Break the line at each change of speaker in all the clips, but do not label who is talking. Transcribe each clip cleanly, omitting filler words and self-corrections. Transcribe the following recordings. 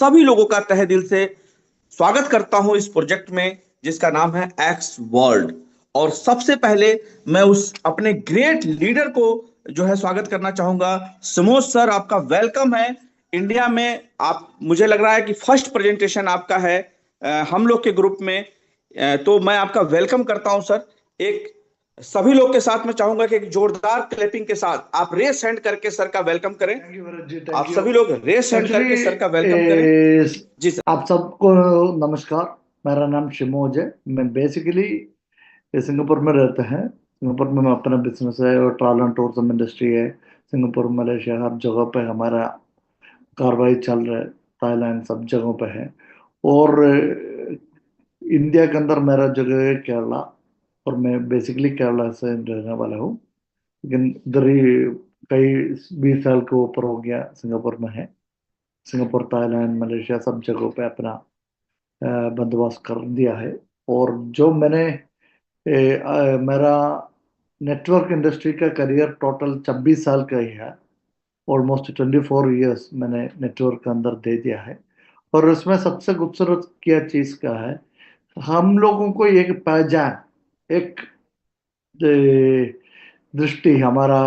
सभी लोगों का तहे दिल से स्वागत करता हूं इस प्रोजेक्ट में जिसका नाम है एक्स वर्ल्ड। और सबसे पहले मैं उस अपने ग्रेट लीडर को जो है स्वागत करना चाहूंगा। समोज सर, आपका वेलकम है इंडिया में। आप, मुझे लग रहा है कि फर्स्ट प्रेजेंटेशन आपका है हम लोग के ग्रुप में। तो मैं आपका वेलकम करता हूं सर। एक सभी लोग के साथ मैं चाहूंगा कि एक जोरदार क्लैपिंग के साथ आप रेस हैंड करके सर का वेलकम करें।
थैंक यू भरत जी,
आप
थैंक यू।
सभी लोग रेस हैंड
एक्चुअली
करके सर का वेलकम करें। जी सर।
आप सबको नमस्कार। मेरा नाम शिमोज है। मैं बेसिकली सिंगापुर में रहते हैं। सिंगापुर में मैं अपना बिजनेस है और ट्रैवल एंड टूरिज्म इंडस्ट्री है। सिंगापुर, मलेशिया, हर जगह पे हमारा कार्रवाई चल रहा है। थाईलैंड, सब जगहों पे है। और इंडिया के अंदर मेरा जगह है केरला, और मैं बेसिकली केरला से रहने वाला हूँ। लेकिन इधर ही कई 20 साल के ऊपर हो गया सिंगापुर में है। सिंगापुर, थाईलैंड, मलेशिया, सब जगहों पे अपना बंदोबस्त कर दिया है। और जो मैंने मेरा नेटवर्क इंडस्ट्री का करियर टोटल 26 साल का ही है। ऑलमोस्ट 24 ईयर्स मैंने नेटवर्क के अंदर दे दिया है। और उसमें सबसे खूबसूरत क्या चीज़ का है, हम लोगों को एक पहचान, एक दृष्टि, हमारा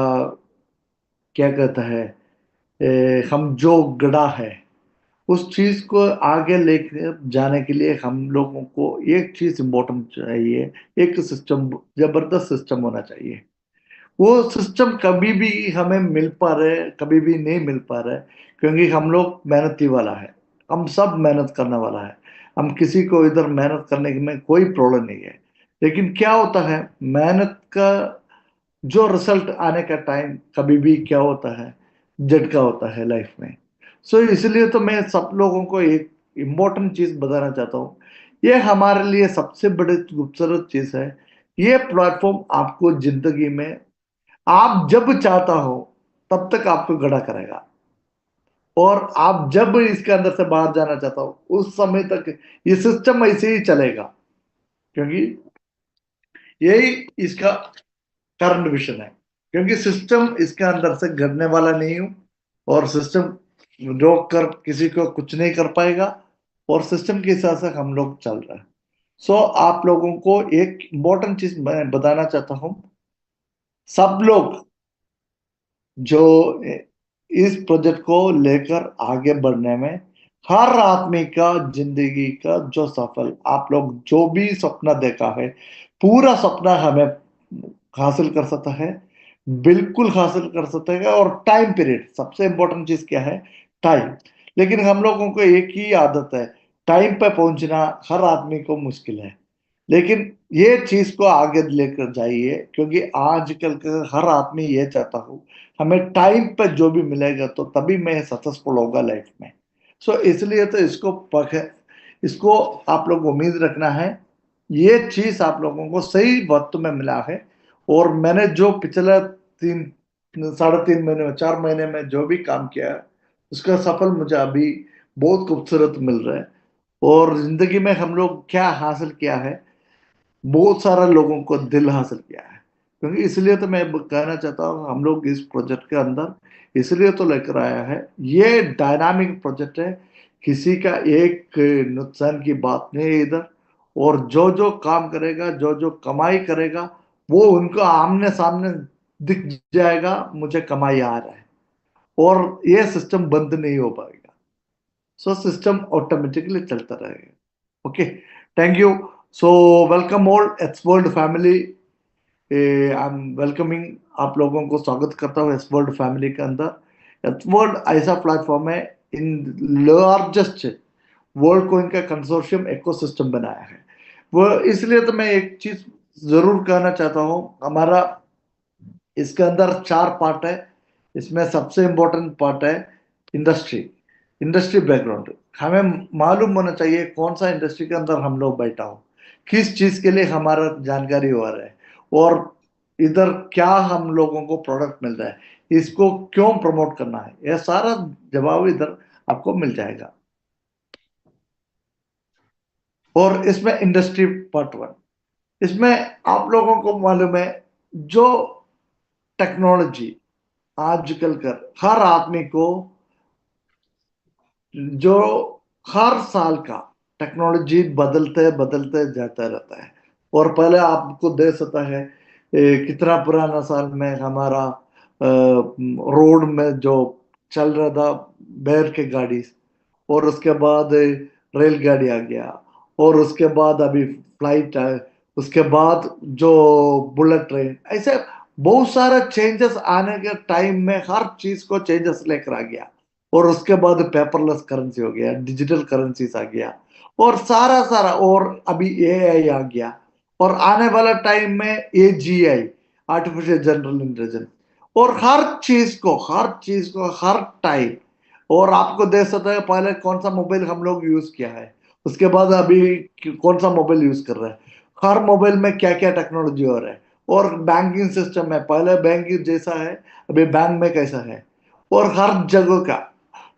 क्या कहता है, हम जो गड़ा है उस चीज को आगे लेकर जाने के लिए हम लोगों को एक चीज इम्पोर्टेंट चाहिए। एक सिस्टम, जबरदस्त सिस्टम होना चाहिए। वो सिस्टम कभी भी हमें मिल पा रहा है, कभी भी नहीं मिल पा रहा है, क्योंकि हम लोग मेहनती वाला है। हम सब मेहनत करने वाला है। हम किसी को इधर मेहनत करने में कोई प्रॉब्लम नहीं है। लेकिन क्या होता है, मेहनत का जो रिजल्ट आने का टाइम कभी भी क्या होता है, झटका होता है लाइफ में। सो इसलिए तो मैं सब लोगों को एक इम्पोर्टेंट चीज बताना चाहता हूँ। ये हमारे लिए सबसे बड़ी खूबसूरत चीज है। ये प्लेटफॉर्म आपको जिंदगी में आप जब चाहता हो तब तक आपको खड़ा करेगा। और आप जब इसके अंदर से बाहर जाना चाहता हो उस समय तक ये सिस्टम ऐसे ही चलेगा, क्योंकि यही इसका करंट विशन है। क्योंकि सिस्टम इसके अंदर से गिरने वाला नहीं हूं, और सिस्टम रोक कर किसी को कुछ नहीं कर पाएगा। और सिस्टम के हिसाब से हम लोग चल रहे हैं। सो आप लोगों को एक इम्पोर्टेंट चीज मैं बताना चाहता हूं। सब लोग जो इस प्रोजेक्ट को लेकर आगे बढ़ने में, हर आदमी का जिंदगी का जो सफल, आप लोग जो भी सपना देखा है, पूरा सपना हमें हासिल कर सकता है। बिल्कुल हासिल कर सकते हैं। और टाइम पीरियड सबसे इंपॉर्टेंट चीज क्या है, टाइम। लेकिन हम लोगों को एक ही आदत है, टाइम पे पहुंचना हर आदमी को मुश्किल है। लेकिन ये चीज को आगे लेकर जाइए, क्योंकि आजकल का हर आदमी ये चाहता हूँ हमें टाइम पे जो भी मिलेगा तो तभी मैं सक्सेसफुल होगा लाइफ में। सो इसलिए तो इसको आप लोग उम्मीद रखना है। ये चीज आप लोगों को सही वक्त में मिला है। और मैंने जो पिछला 3 साढ़े 3 महीने में, 4 महीने में जो भी काम किया है उसका सफल मुझे अभी बहुत खूबसूरत मिल रहा है। और जिंदगी में हम लोग क्या हासिल किया है, बहुत सारा लोगों को दिल हासिल किया है। क्योंकि इसलिए तो मैं कहना चाहता हूँ हम लोग इस प्रोजेक्ट के अंदर इसलिए तो लेकर आया है। ये डायनामिक प्रोजेक्ट है, किसी का एक नुकसान की बात नहीं है इधर। और जो जो काम करेगा, जो जो कमाई करेगा, वो उनको आमने सामने दिख जाएगा, मुझे कमाई आ रहा है। और ये सिस्टम बंद नहीं हो पाएगा। सो सिस्टम ऑटोमेटिकली चलता रहेगा। Okay, thank you. So welcome all it's world family. I am welcoming, आप लोगों को स्वागत करता हूँ एट्स वर्ल्ड फैमिली के अंदर। एट्स वर्ल्ड ऐसा प्लेटफॉर्म है, इन लार्जेस्ट वर्ल्ड को इनका कंसोर्शियम इकोसिस्टम बनाया है। वो इसलिए तो मैं एक चीज जरूर कहना चाहता हूँ, हमारा इसके अंदर 4 पार्ट है। इसमें सबसे इंपॉर्टेंट पार्ट है इंडस्ट्री। इंडस्ट्री बैकग्राउंड हमें मालूम होना चाहिए कौन सा इंडस्ट्री के अंदर हम लोग बैठा हो, किस चीज के लिए हमारा जानकारी हो रहा है, और इधर क्या हम लोगों को प्रोडक्ट मिल रहा है, इसको क्यों प्रमोट करना है, यह सारा जवाब इधर आपको मिल जाएगा। और इसमें इंडस्ट्री पार्ट 1, इसमें आप लोगों को मालूम है जो टेक्नोलॉजी आजकल कर हर आदमी को जो हर साल का टेक्नोलॉजी बदलते बदलते जाता रहता है। और पहले आपको दे सकता है कितना पुराना साल में हमारा रोड में जो चल रहा था बैल के गाड़ी, और उसके बाद रेलगाड़ी आ गया, और उसके बाद अभी फ्लाइट है, उसके बाद जो बुलेट ट्रेन, ऐसे बहुत सारे चेंजेस आने के टाइम में हर चीज को चेंजेस लेकर आ गया। और उसके बाद पेपरलेस करेंसी हो गया, डिजिटल करेंसीज आ गया, और सारा सारा, और अभी एआई आ गया, और आने वाला टाइम में एजीआई, आर्टिफिशियल जनरल इंटेलिजेंस। और हर चीज को हर टाइम, और आपको देख सकते हैं पहले कौन सा मोबाइल हम लोग यूज किया है, उसके बाद अभी कौन सा मोबाइल यूज कर रहे हैं, हर मोबाइल में क्या क्या टेक्नोलॉजी हो रहा है। और बैंकिंग सिस्टम है, पहले बैंक जैसा है, अभी बैंक में कैसा है, और हर जगह का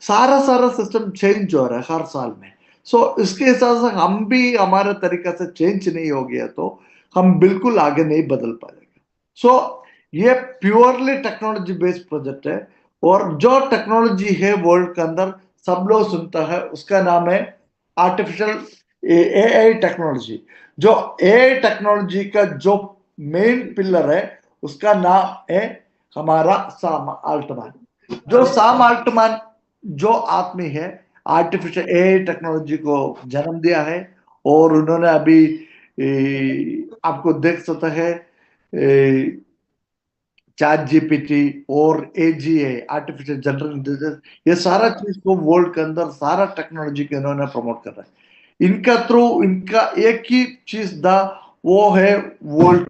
सारा सारा सिस्टम चेंज हो रहा है हर साल में। सो इसके हिसाब से हम भी हमारे तरीका से चेंज नहीं हो गया तो हम बिल्कुल आगे नहीं बदल पाएंगे। सो ये प्योरली टेक्नोलॉजी बेस्ड प्रोजेक्ट है। और जो टेक्नोलॉजी है वर्ल्ड के अंदर सब लोग सुनता है, उसका नाम है आर्टिफिशियल एआई टेक्नोलॉजी। जो एआई टेक्नोलॉजी का जो मेन पिलर है, उसका नाम है हमारा साम आल्टमान। जो साम आल्टमान जो आदमी है, आर्टिफिशियल एआई टेक्नोलॉजी को जन्म दिया है। और उन्होंने अभी आपको देख सकता है चैट जीपीटी और एजीए, आर्टिफिशियल जनरल इंटेलिजेंस, ये सारा चीज को वर्ल्ड के अंदर सारा टेक्नोलॉजी के इन्होंने प्रमोट कर रहा है। इनका थ्रू इनका एक ही चीज था, वो है वर्ल्ड।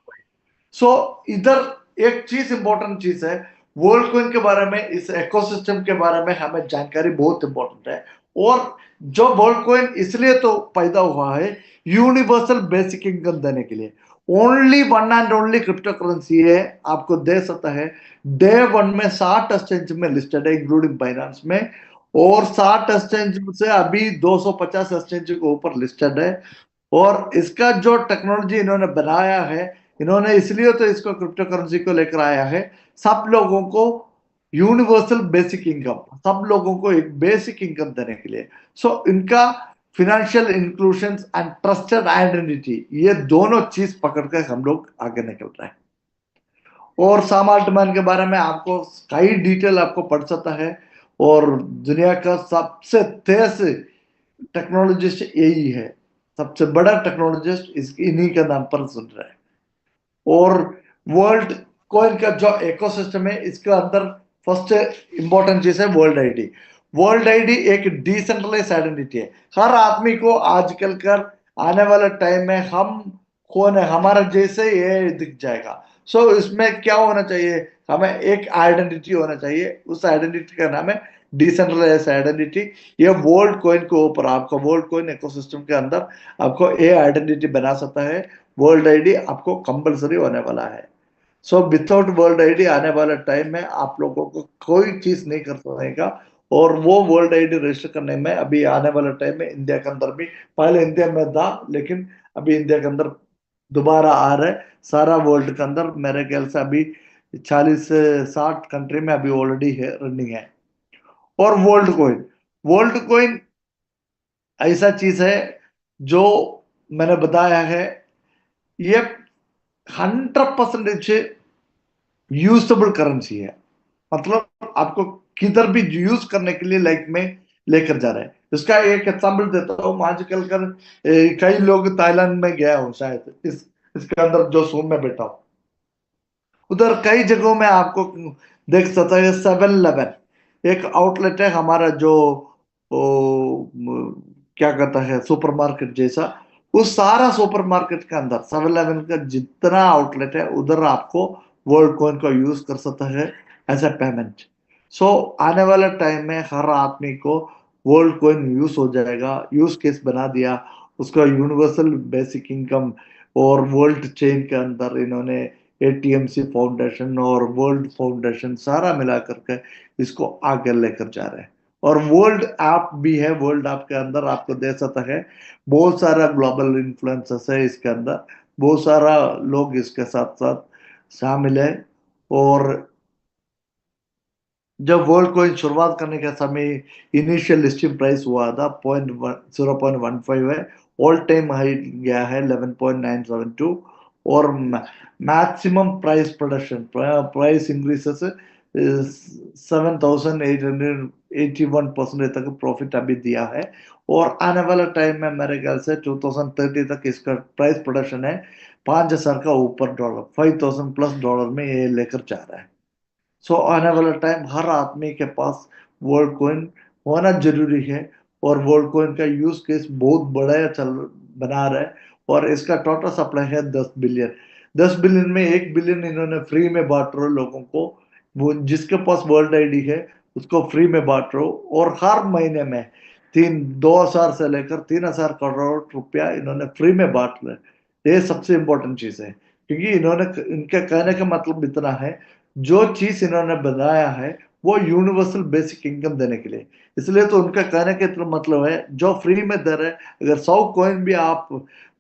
सो इधर एक चीज इंपॉर्टेंट चीज है, वर्ल्ड कॉइन के बारे में, इस इकोसिस्टम के बारे में हमें जानकारी बहुत इंपॉर्टेंट है। और जो वर्ल्ड कॉइन इसलिए तो पैदा हुआ है यूनिवर्सल बेसिक इनकम देने के लिए। Only one and only crypto currency है, आपको दे सकता है। डे वन में 60 एक्सचेंज में लिस्टेड है इंक्लूडिंग बाइनेंस में, और 60 एक्सचेंज से अभी 250 एक्सचेंज के ऊपर लिस्टेड है। और इसका जो टेक्नोलॉजी इन्होंने बनाया है, इन्होंने इसलिए तो इसको क्रिप्टो करेंसी को लेकर आया है, सब लोगों को यूनिवर्सल बेसिक इनकम, सब लोगों को एक बेसिक इनकम देने के लिए। सो इनका financial inclusion and trusted identity, ये दोनों चीज पकड़ कर हम लोग आगे निकल रहे हैं। और साम अल्टमैन के बारे में आपको कई डिटेल आपको पढ़ सकता है। और दुनिया का सबसे तेज टेक्नोलॉजिस्ट यही है, सबसे बड़ा टेक्नोलॉजिस्ट इस इन्हीं के नाम पर सुन रहा है। और वर्ल्ड कॉइन का जो इकोसिस्टम है, इसके अंदर फर्स्ट इंपॉर्टेंट चीज है वर्ल्ड आईडी। वर्ल्ड आईडी एक डिसेंट्रलाइज आइडेंटिटी है। हर आदमी को आजकल कर आने वाले टाइम में हम कौन है हमारा जैसे ये दिख जाएगा। सो इसमें क्या होना चाहिए, हमें एक आइडेंटिटी होना चाहिए, उस आइडेंटिटी का नाम है डिसेंट्रलाइज आइडेंटिटी। ये वर्ल्ड कॉइन के ऊपर आपका वर्ल्ड कॉइन इकोसिस्टम के अंदर आपको ये आइडेंटिटी बना सकता है। वर्ल्ड आईडी आपको कंपलसरी होने वाला है। सो विदाउट वर्ल्ड आईडी आने वाले टाइम में आप लोगों को कोई चीज नहीं कर सकेगा। और वो वर्ल्ड आईडी रजिस्टर करने में अभी आने वाले टाइम में इंडिया के अंदर भी, पहले इंडिया में था लेकिन अभी इंडिया के अंदर दोबारा आ रहा है। सारा वर्ल्ड के अंदर मेरे ख्याल से अभी 40 से 60 कंट्री में अभी ऑलरेडी है, रनिंग है। और वर्ल्ड कॉइन ऐसा चीज है जो मैंने बताया है, ये 100% यूजेबल करेंसी है। मतलब आपको किधर भी यूज करने के लिए लाइफ में लेकर जा रहे हैं। इसका एक एग्जाम्पल देता हूँ, आजकल कर कई लोग थाईलैंड में गया हो शायद, इसके अंदर जो सोम में बैठा हूँ, उधर कई जगहों में आपको देख सकता है 7-Eleven एक आउटलेट है हमारा, जो क्या कहता है सुपरमार्केट जैसा। उस सारा सुपरमार्केट के अंदर 7-Eleven का जितना आउटलेट है, उधर आपको वर्ल्ड कॉइन का यूज कर सकता है एज ए पेमेंट। सो आने वाले टाइम में हर आदमी को वर्ल्ड कॉइन यूज हो जाएगा, यूज केस बना दिया उसका यूनिवर्सल बेसिक इनकम। और वर्ल्ड चेन के अंदर इन्होंने एटीएमसी फाउंडेशन और वर्ल्ड फाउंडेशन सारा मिला करके इसको आगे लेकर जा रहे हैं। और वर्ल्ड ऐप भी है, वर्ल्ड ऐप के अंदर आपको दे सकता है बहुत सारा ग्लोबल इन्फ्लुएंसर्स है इसके अंदर, बहुत सारा लोग इसके साथ साथ शामिल है। और जब वर्ल्ड कॉइन शुरुआत करने के समय इनिशियल लिस्टिंग प्राइस हुआ था 0.15 है, ऑल टाइम हाई गया है 11.972, और मैक्सिमम प्राइस प्रोडक्शन प्राइस इंक्रीसेस 7,881% तक प्रॉफिट अभी दिया है। और आने वाला टाइम में मेरे ख्याल से 2030 तक इसका प्राइस प्रोडक्शन है 5,000 का ऊपर डॉलर, 5,000 प्लस डॉलर में ये लेकर जा रहा है। सो आने वाला टाइम हर आदमी के पास वर्ल्ड कॉइन होना जरूरी है, और वर्ल्ड कॉइन का यूज केस बहुत बड़ा चल बना रहा है। और इसका टोटल सप्लाई है 10 बिलियन। 10 बिलियन में 1 बिलियन इन्होंने फ्री में बांट रहे लोगों को, वो जिसके पास वर्ल्ड आईडी है उसको फ्री में बांट रहे हो। और हर महीने में 2,000 से लेकर 3,000 करोड़ रुपया इन्होंने फ्री में बांट रहे। ये सबसे इंपॉर्टेंट चीज है, क्योंकि इन्होंने, इनके कहने का मतलब इतना है, जो चीज इन्होंने बनाया है वो यूनिवर्सल बेसिक इनकम देने के लिए। इसलिए तो उनका कहने का इतना मतलब है, जो फ्री में दे रहे, अगर 100 कॉइन भी आप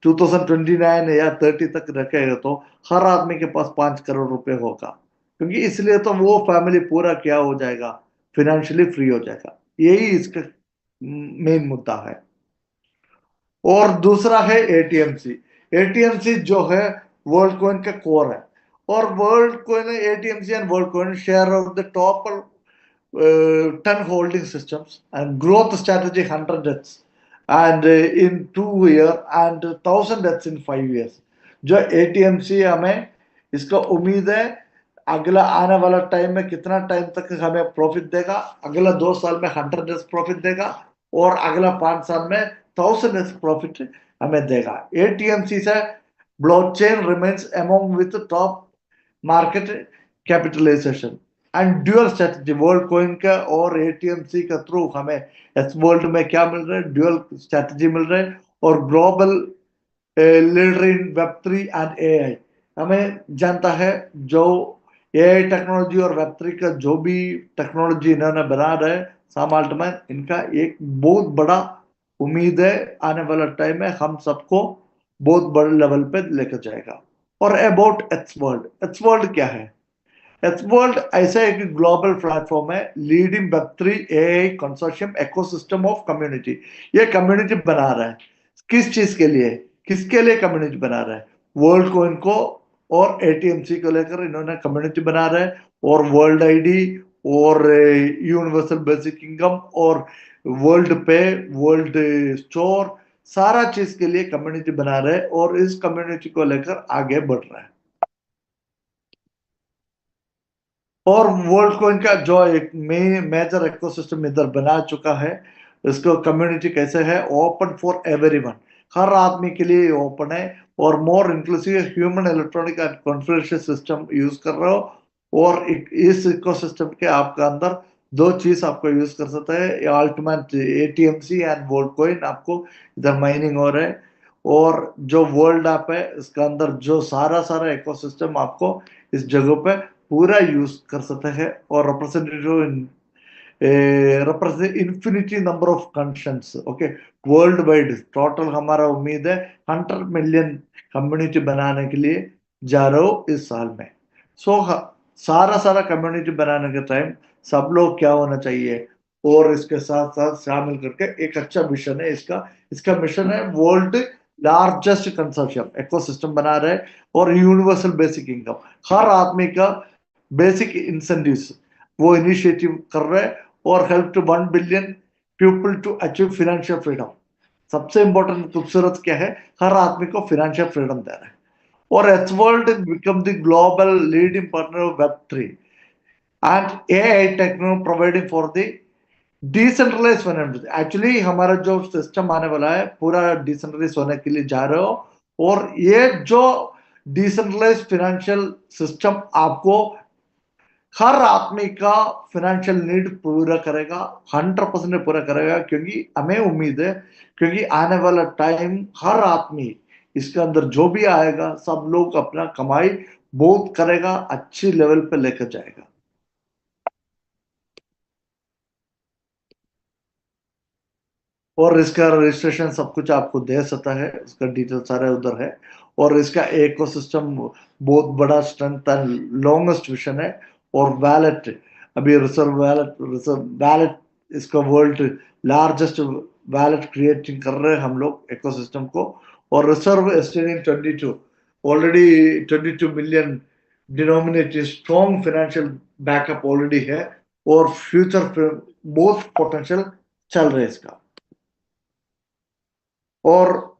2029 या 30 तक रखेगा तो हर आदमी के पास 5 करोड़ रुपए होगा, क्योंकि इसलिए तो वो फैमिली पूरा क्या हो जाएगा, फिनेंशियली फ्री हो जाएगा। यही इसका मेन मुद्दा है। और दूसरा है एटीएमसी। एटीएमसी जो है वर्ल्ड कॉइन का कोर है, और world coin, ATMC and world coin share of the top 10 holding systems and growth strategy 100 deaths and in 2 year and 1,000 deaths in 5 years। जो एटीएमसी हमें इसका उम्मीद है अगला आने वाला टाइम में कितना टाइम तक हमें प्रॉफिट देगा, अगला 2 साल में 100 प्रॉफिट देगा, और अगला 5 साल में 1,000 प्रॉफिट हमें देगा। एटीएमसी से blockchain remains among with top market capitalisation and dual strategy. World Coin का और एटीएमसी का थ्रू हमें एस वर्ल्ड में क्या मिल रहा है, ड्यूअल स्ट्रेटजी मिल रहा है, और global leader in web 3 and AI. हमें जानता है जो एआई टेक्नोलॉजी और वेब 3 का जो भी टेक्नोलॉजी इन्होंने बना रहे सैम अल्टमैन, इनका एक बहुत बड़ा उम्मीद है आने वाला टाइम में हम सबको बहुत बड़े लेवल पे लेकर जाएगा। और अबाउट एट्स वर्ल्ड, एट्स वर्ल्ड क्या है? एट्स वर्ल्ड ऐसा एक ग्लोबल प्लेटफॉर्म है, leading web 3 AI consortium ecosystem of community. ये कम्युनिटी बना रहा है किस चीज के लिए, किसके लिए कम्युनिटी बना रहा है? वर्ल्ड कॉइन को और एटीएमसी को लेकर इन्होंने कम्युनिटी बना रहा है, और वर्ल्ड आईडी और यूनिवर्सल बेसिक इनकम और वर्ल्ड पे, वर्ल्ड स्टोर, सारा चीज के लिए कम्युनिटी बना रहे हैं, और इस कम्युनिटी को लेकर आगे बढ़ रहा है। और वर्ल्ड कॉइन का जो एक मेजर इकोसिस्टम इधर बना चुका है, इसको कम्युनिटी कैसे है, ओपन फॉर एवरीवन, हर आदमी के लिए ओपन है, और more inclusive human electronic and confidential system use कर रहे हो। और इस इकोसिस्टम के आपका अंदर दो चीज आपको यूज कर सकता है, अल्टीमेट एटीएमसी एंड वर्ल्ड कॉइन आपको इधर माइनिंग हो रहा है। और जो वर्ल्ड ऐप है इसका अंदर जो सारा सारा इकोसिस्टम आपको इस जगह पे पूरा यूज कर सकते हैं, और represent infinity number of conscience. Okay, world wide total हमारा उम्मीद है 100 मिलियन कम्युनिटी बनाने के लिए जा रहे हो इस साल में। सो सारा सारा कम्युनिटी बनाने के टाइम सब लोग क्या होना चाहिए, और इसके साथ साथ शामिल करके एक अच्छा मिशन है इसका। इसका मिशन है वर्ल्ड लार्जेस्ट कंसोर्शियम इकोसिस्टम बना रहे, और यूनिवर्सल बेसिक इनकम, हर आदमी का बेसिक इंसेंटिव्स वो इनिशिएटिव कर रहे हैं, और help to 1 billion people to achieve financial freedom. सबसे इंपॉर्टेंट खूबसूरत क्या है, हर आदमी को फाइनेंशियल फ्रीडम दे रहा है। और H world become the global leading partner of web 3 and AI technology providing for the decentralise finance. Actually हमारा जो सिस्टम आने वाला है पूरा डिसेंट्रलाइज होने के लिए जा रहे हो, और ये जो डिसेंट्रलाइज फाइनेंशियल सिस्टम आपको हर आदमी का फाइनेंशियल नीड पूरा करेगा, 100% पूरा करेगा, क्योंकि हमें उम्मीद है, क्योंकि आने वाला टाइम हर आदमी इसके अंदर जो भी आएगा सब लोग अपना कमाई बहुत करेगा, अच्छी लेवल पे लेकर जाएगा। और इसका रजिस्ट्रेशन सब कुछ आपको दे सकता है, इसका डिटेल सारे उधर है। और इसका इकोसिस्टम बहुत बड़ा स्ट्रेंथ एंड लॉन्गेस्ट विजन है। और वैलेट अभी रिजर्व वैलेट इसका वर्ल्ड लार्जेस्ट वैलेट क्रिएटिंग कर रहे हैं हम लोग इकोसिस्टम को। और रिजर्व एस्टेनिंग 22 already 22 million denominated strong financial backup already है, और फ्यूचर बहुत पोटेंशियल चल रहे हैं इसका। और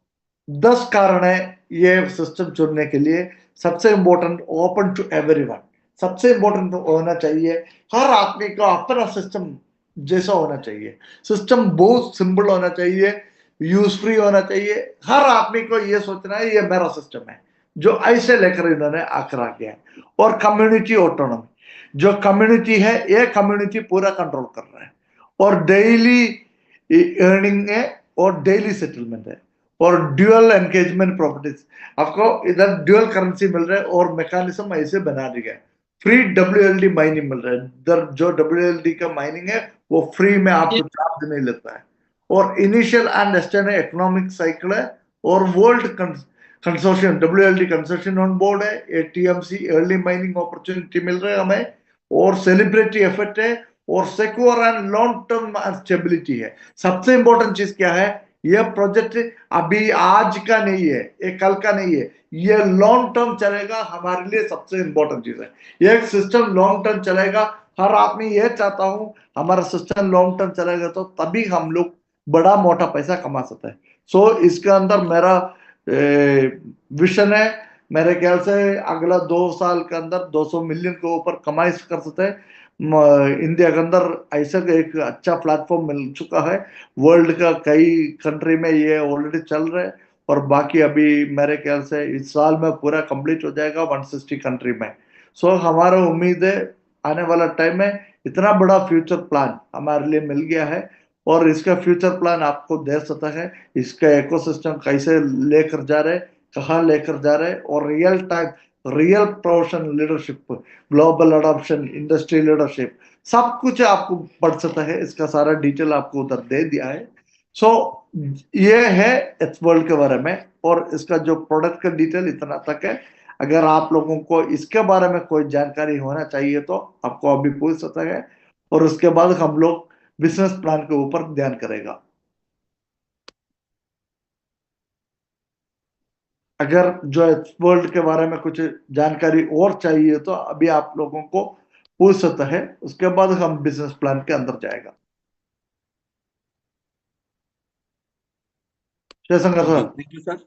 10 कारण है ये सिस्टम चुनने के लिए। सबसे इंपॉर्टेंट, ओपन टू एवरीवन। सबसे इंपॉर्टेंट होना चाहिए हर आदमी का अपना सिस्टम जैसा होना चाहिए। सिस्टम बहुत सिंपल होना चाहिए, यूज फ्री होना चाहिए। हर आदमी को ये सोचना है ये मेरा सिस्टम है, जो ऐसे लेकर इन्होंने आकर आ गया है। और कम्युनिटी ऑटोनॉमी, जो कम्युनिटी है ये कम्युनिटी पूरा कंट्रोल कर रहा है, और डेली अर्निंग है और डेली सेटलमेंट है, और ड्यूअल एंगेजमेंट प्रॉपर्टीज। आपको इधर ड्यूअल करेंसी मिल रहा है, और मैकेनिज्म ऐसे बना दिया है। फ्री WLD माइनिंग मिल रहा है इधर। जो WLD का माइनिंग है वो फ्री में आपको चार्ज नहीं लेता है। और initial and external economic cycle है, और world consortium WLD consortium on board है। ATMC अर्ली माइनिंग अपॉर्चुनिटी मिल रहा है हमें, और सेलिब्रिटी इफेक्ट है, और secure and long term stability है। सबसे इंपॉर्टेंट चीज क्या है, यह प्रोजेक्ट अभी आज का नहीं है, ये कल का नहीं है, ये लॉन्ग टर्म चलेगा। हमारे लिए सबसे इंपॉर्टेंट चीज है ये सिस्टम लॉन्ग टर्म चलेगा। हर आदमी ये चाहता हूं हमारा सिस्टम लॉन्ग टर्म चलेगा, तो तभी हम लोग बड़ा मोटा पैसा कमा सकते हैं। सो इसके अंदर मेरा विजन है। मेरे ख्याल से अगला 2 साल के अंदर 200 मिलियन के ऊपर कमाई कर सकते हैं। इंडिया के अंदर ऐसा एक अच्छा प्लेटफॉर्म मिल चुका है। वर्ल्ड का कई कंट्री में ये ऑलरेडी चल रहा है, और बाकी अभी मेरे ख्याल से इस साल में पूरा कंप्लीट हो जाएगा 160 कंट्री में। सो हमारा उम्मीद है आने वाला टाइम में इतना बड़ा फ्यूचर प्लान हमारे लिए मिल गया है, और इसका फ्यूचर प्लान आपको दे सकता है। इसका इकोसिस्टम कैसे लेकर जा रहे, कहाँ लेकर जा रहे, और real time real professional leadership, global adoption, industry leadership, सब कुछ आपको पढ़ सकता है। इसका सारा डिटेल आपको उधर दे दिया है। सो ये है एच वर्ल्ड के बारे में, और इसका जो प्रोडक्ट का डिटेल इतना तक है। अगर आप लोगों को इसके बारे में कोई जानकारी होना चाहिए तो आपको अभी पूछ सकता है, और उसके बाद हम लोग बिजनेस प्लान के ऊपर ध्यान करेगा। अगर जो वर्ल्ड के बारे में कुछ जानकारी और चाहिए तो अभी आप लोगों को पूछ सकता है, उसके बाद हम बिजनेस प्लान के अंदर जाएगा। Jaishankar
ji
sir.
Thank you sir.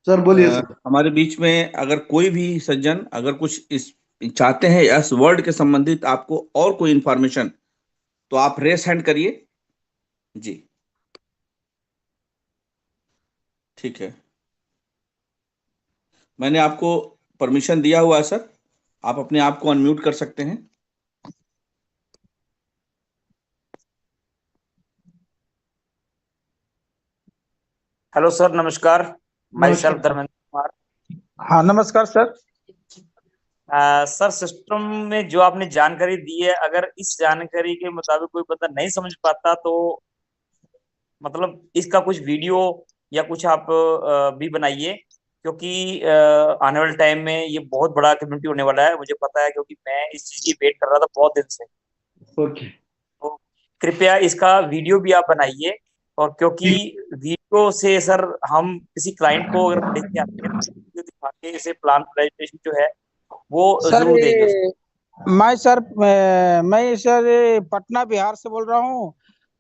Sir बोलिए सर।
हमारे बीच में अगर कोई भी सज्जन अगर कुछ इस चाहते हैं इस वर्ल्ड के संबंधित आपको और कोई इंफॉर्मेशन, तो आप रेस हैंड करिए। जी ठीक है, मैंने आपको परमिशन दिया हुआ है सर, आप अपने आप को अनम्यूट कर सकते हैं।
हेलो सर, नमस्कार। माई सेल्फ
नमस्कार।
धर्मेंद्र कुमार।
हाँ नमस्कार सर।
सर, सिस्टम में जो आपने जानकारी दी है, अगर इस जानकारी के मुताबिक कोई बंदा नहीं समझ पाता तो मतलब इसका कुछ वीडियो या कुछ आप भी बनाइए, क्योंकि आने वाले टाइम में ये बहुत बड़ा कम्युनिटी होने वाला है, मुझे पता है, क्योंकि मैं इस चीज की वेट कर रहा था बहुत दिन से।
ओके।
तो कृपया इसका वीडियो भी आप बनाइए, और क्योंकि वीडियो से सर हम किसी क्लाइंट को अगर लेके आते हैं तो वीडियो दिखा के इसे प्लान प्रेजेंटेशन जो है वो
सर
जरूर देंगे उसको।
मैं पटना बिहार से बोल रहा हूँ,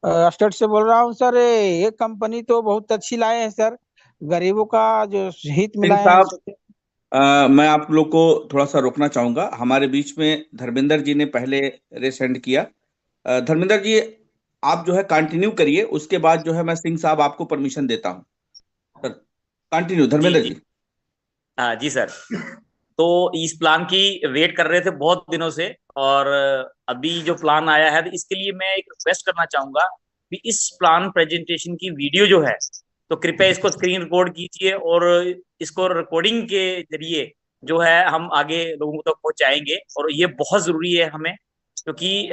स्टेट से बोल रहा हूँ सर। ये कंपनी तो बहुत अच्छी लाए हैं सर, गरीबों का जो हित में
सिंह
लाए हैं
साहब,
सोचे।
मैं आप लोग को थोड़ा सा रोकना चाहूंगा। हमारे बीच में धर्मेंद्र जी ने पहले रेस हैंड किया। धर्मेंद्र जी, आप जो है कंटिन्यू करिए, उसके बाद जो है मैं सिंह साहब आपको परमिशन देता हूँ। सर कंटिन्यू
जी
धर्मेंद्र
जी।
जी।
हाँ जी सर। तो इस प्लान की वेट कर रहे थे बहुत दिनों से, और अभी जो प्लान आया है, तो इसके लिए मैं एक रिक्वेस्ट करना चाहूंगा कि इस प्लान प्रेजेंटेशन की वीडियो जो है, तो कृपया इसको स्क्रीन रिकॉर्ड कीजिए, और इसको रिकॉर्डिंग के जरिए जो है हम आगे लोगों तक पहुंचाएंगे। और ये बहुत जरूरी है हमें, क्योंकि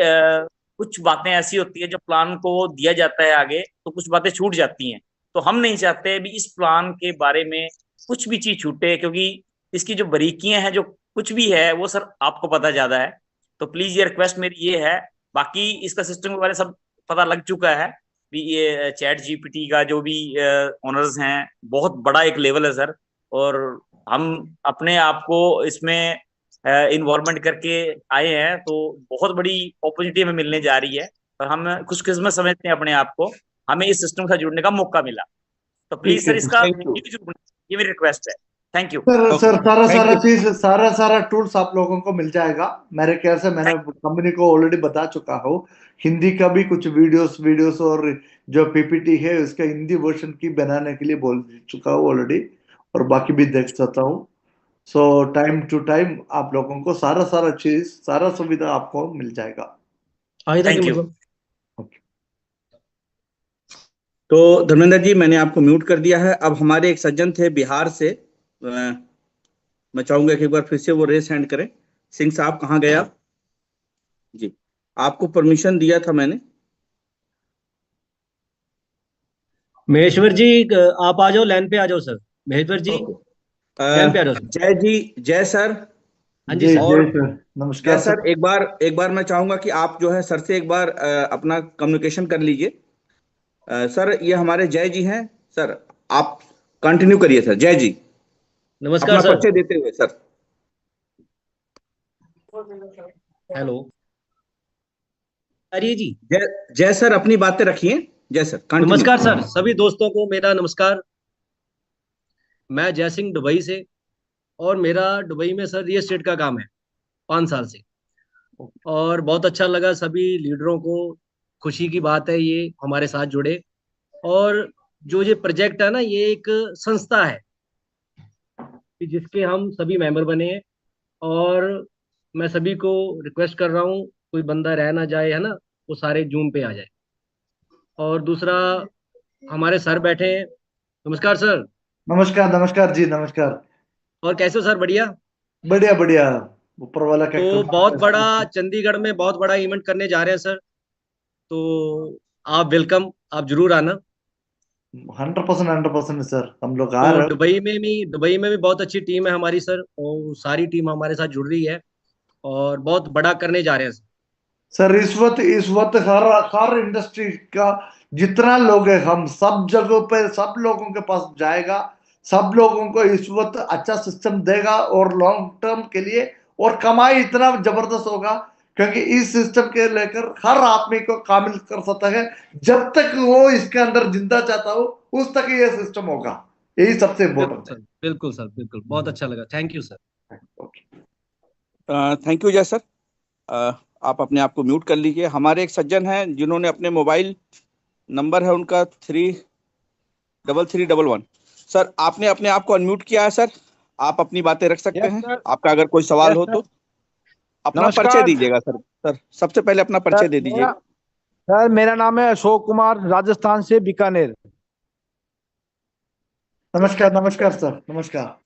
कुछ बातें ऐसी होती है, जब प्लान को दिया जाता है आगे तो कुछ बातें छूट जाती हैं। तो हम नहीं चाहते भी इस प्लान के बारे में कुछ भी चीज छूटे, क्योंकि इसकी जो बारीकियां हैं, जो कुछ भी है वो सर आपको पता ज्यादा है, तो प्लीज ये रिक्वेस्ट मेरी ये है। बाकी इसका सिस्टम के बारे में सब पता लग चुका है भी। ये चैट जीपीटी का जो भी ओनर्स हैं, बहुत बड़ा एक लेवल है सर, और हम अपने आप को इसमें इन्वॉल्वमेंट करके आए हैं, तो बहुत बड़ी अपॉर्चुनिटी हमें मिलने जा रही है, और हम खुशकिस्मत समझते हैं अपने आप को, हमें इस सिस्टम के साथ जुड़ने का मौका मिला। तो प्लीज
ठीक है
सर
सर।
इसका
थैंक यू।
ये मेरी रिक्वेस्ट है। Thank you.
सर
ओके,
सारा
थैंक
सारा
यू।
चीज सारा टूल्स आप लोगों को मिल जाएगा मेरे ख्याल से। मैंने कंपनी को ऑलरेडी बता चुका हूँ। हिंदी का भी कुछ वीडियोस और जो पीपीटी है उसका हिंदी वर्जन की बनाने के लिए बोल चुका हूँ ऑलरेडी, और बाकी भी देख सकता हूँ। सो टाइम टू टाइम आप लोगों को सारा चीज सारा सुविधा आपको मिल जाएगा।
Thank you.
तो धर्मेंद्र जी, मैंने आपको म्यूट कर दिया है। अब हमारे एक सज्जन थे बिहार से, मैं चाहूंगा कि एक बार फिर से वो रेस हैंड करें। सिंह साहब, कहाँ गए आप? जी, आपको परमिशन दिया था मैंने।
महेश्वर जी, आप आ जाओ, लाइन पे आ जाओ सर। महेश्वर जी,
ओके।
लाइन पे आ जाओ सर।
जय जी, जय सर।
हाँ जी
जी
सर।
और
जय सर,
जय
नमस्कार
सर,
सर।
एक बार मैं चाहूंगा कि आप जो है सर से एक बार अपना कम्युनिकेशन कर लीजिए। सर, ये हमारे जय जी हैं। सर, आप कंटिन्यू करिए सर। जय जी,
नमस्कार
अपना
सर।
परिचय देते हुए सर।
हेलो, अरे जी।
जय जय सर, अपनी बातें रखिए। जय सर, कंटिन्यू।
नमस्कार सर, सभी दोस्तों को मेरा नमस्कार। मैं जय सिंह दुबई से, और मेरा दुबई में सर रियल एस्टेट का काम है 5 साल से। और बहुत अच्छा लगा सभी लीडरों को, खुशी की बात है ये हमारे साथ जुड़े। और जो ये प्रोजेक्ट है ना, ये एक संस्था है कि जिसके हम सभी मेंबर बने हैं। और मैं सभी को रिक्वेस्ट कर रहा हूँ, कोई बंदा रह ना जाए, है ना, वो सारे जूम पे आ जाए। और दूसरा, हमारे सर बैठे हैं। नमस्कार सर।
नमस्कार नमस्कार जी, नमस्कार।
और कैसे हो सर? बढ़िया।
बढ़िया बढ़िया, ऊपर वाला का
तो
कृपा
बहुत बड़ा,
है।
चंडीगढ़ में बहुत बड़ा इवेंट करने जा रहे हैं सर, तो आप वेलकम, आप जरूर आना।
100% सर, हम लोग आ
तो
रहे हैं।
दुबई में भी बहुत अच्छी टीम है हमारी सर, और सारी टीम हमारे साथ जुड़ रही है, और बहुत बड़ा करने जा रहे हैं सर।
सर इस वक्त हर हर इंडस्ट्री का जितना लोग है, हम सब जगहों पे सब लोगों के पास जाएगा। सब लोगों को इस वक्त अच्छा सिस्टम देगा, और लॉन्ग टर्म के लिए, और कमाई इतना जबरदस्त होगा, क्योंकि इस सिस्टम के लेकर हर आदमी को काबिल कर सकता है। जब तक वो इसके अंदर जिंदा चाहता हो, उस तक ये सिस्टम होगा। यही सबसे
बिल्कुल
इम्पोर्टेंट
सर, बिल्कुल सर, बिल्कुल, बहुत अच्छा लगा। Thank you sir.
है। ओके।
थैंक यू जय सर। आप अपने आप को म्यूट कर लीजिए। हमारे एक सज्जन हैं जिन्होंने अपने मोबाइल नंबर है उनका 33311। सर, आपने अपने आप को अनम्यूट किया है सर। आप अपनी बातें रख सकते
यस
हैं।
सर।
आपका अगर कोई सवाल
यस
हो
सर।
तो अपना परिचय
नमस्कार
दीजिएगा सर। सर, सबसे पहले अपना परिचय दे
मेरा
दीजिएगा।
सर मेरा नाम है अशोक कुमार, राजस्थान से, बीकानेर।
नमस्कार नमस्कार सर, नमस्कार।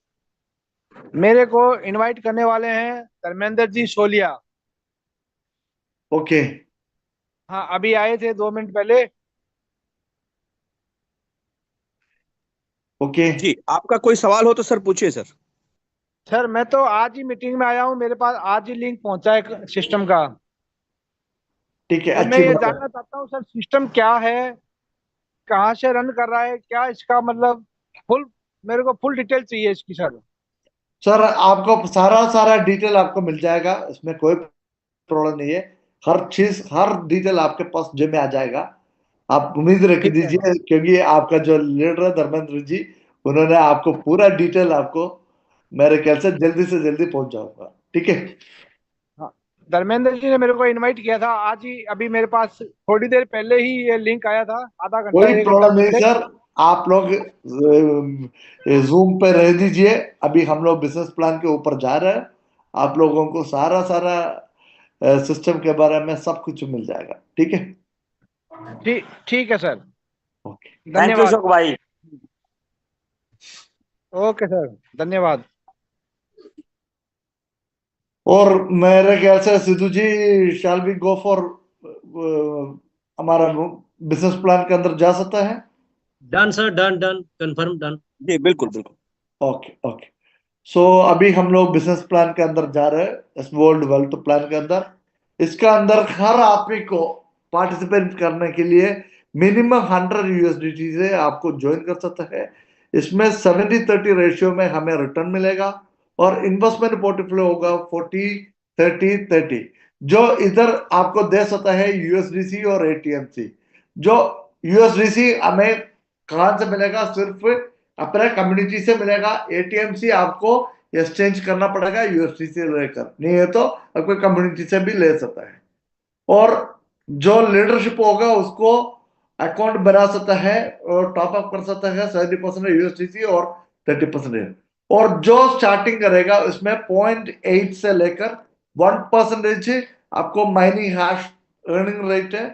मेरे को इनवाइट करने वाले हैं धर्मेंद्र जी सोलिया।
ओके
हाँ, अभी आए थे 2 मिनट पहले।
ओके।
जी, आपका कोई सवाल हो तो सर पूछिए सर।
सर मैं तो आज ही मीटिंग में आया हूँ, मेरे पास आज ही लिंक पहुंचा है सिस्टम का।
ठीक है,
तो मैं
अच्छी
ये
बात है।
जानना चाहता हूँ सर, सिस्टम क्या है, कहाँ से रन कर रहा है, क्या इसका मतलब फुल, मेरे को फुल डिटेल चाहिए इसकी सर।
सर आपको सारा सारा डिटेल आपको मिल जाएगा, इसमें कोई प्रॉब्लम नहीं है। हर चीज हर डिटेल आपके पास जेब में आ जाएगा। आप उम्मीद रख
ठीक है।
दीजिए, क्योंकि आपका जो लीडर है धर्मेंद्र जी, उन्होंने आपको पूरा डिटेल आपको, मेरे ख्याल से जल्दी पहुंच जाऊंगा। ठीक है।
हाँ, धर्मेंद्र जी ने मेरे को इनवाइट किया था आज ही, अभी मेरे पास थोड़ी देर पहले ही ये लिंक आया था, आधा घंटा
कोई
1 घंटा
प्रॉब्लम नहीं
पहले।
सर। आप लोग जूम पे रह दीजिए। अभी हम लोग बिजनेस प्लान के ऊपर जा रहे हैं। आप लोगों को सारा सारा सिस्टम के बारे में सब कुछ मिल जाएगा। ठीक है।
ठीक ठीक है सर।
ओके।
थैंक यू
धन्यवाद।
अशोक भाई।
ओके सर, धन्यवाद।
और मेरे ख्याल से Sidhu ji, shall we go for हमारा बिजनेस प्लान के अंदर जा सकता है।
Done sir, done done, confirm, done.
जी बिल्कुल बिल्कुल।
Okay okay. सो अभी हम लोग बिजनेस प्लान के अंदर जा रहे हैं, इस वर्ल्ड वेल्थ प्लान के अंदर। इसका अंदर हर आदमी को पार्टिसिपेट करने के लिए मिनिमम 100 यूएसडीटी से आपको ज्वाइन कर सकता है। इसमें 70-30 रेशियो में हमें रिटर्न मिलेगा और इन्वेस्टमेंट पोर्टफोलियो होगा 40-30-30, जो इधर आपको दे सकता है यूएसडीसी और एटीएमसी। जो यूएसडीसी हमें कहां से मिलेगा? सिर्फ अपने कम्युनिटी से मिलेगा। एटीएमसी आपको एक्सचेंज करना पड़ेगा यूएसडी से लेकर, नहीं है तो आपको कम्युनिटी से भी ले सकता है। और जो लीडरशिप होगा उसको अकाउंट बना सकता है और टॉप अप कर सकता है 70% यूएसडीसी और 30%। और जो स्टार्टिंग करेगा उसमें 0.8 से लेकर 1% आपको माइनिंग हैश अर्निंग रेट है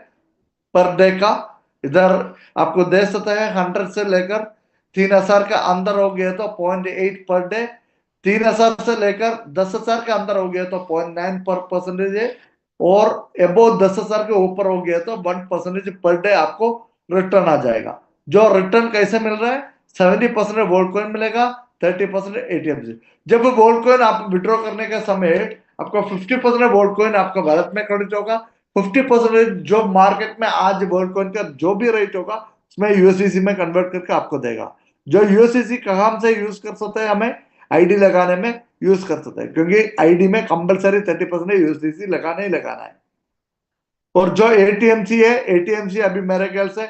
पर डे का। इधर आपको दे सकता है 100 से लेकर 3000 का अंदर हो गया तो 0.8 पर डे, 3000 से लेकर 10,000 का अंदर हो गया तो 0.9 पर परसेंटेज है, और एबो 10,000 के ऊपर हो गया तो 1% पर डे आपको रिटर्न आ जाएगा। जो रिटर्न कैसे मिल रहा है? 70% गोल्ड कॉइन मिलेगा, 30% एटीएम से। जब गोल्ड कॉइन आप विड्रॉ करने के समय आपको 50% गोल्ड कॉइन आपका वॉलेट में क्रेडिट होगा, 50% जो मार्केट में आज गोल्ड कॉइन का जो भी रेट होगा उसमें यूएसडीसी में कन्वर्ट करके आपको देगा। जो यूएसडीसी कहां से यूज कर सकते हैं? हमें आईडी लगाने में यूज कर सकते हैं, क्योंकि आईडी में कंपलसरी 30% यूएसडीसी लगाना ही लगाना है। और जो एटीएमसी है, एटीएमसी अभी मेरे ख्याल से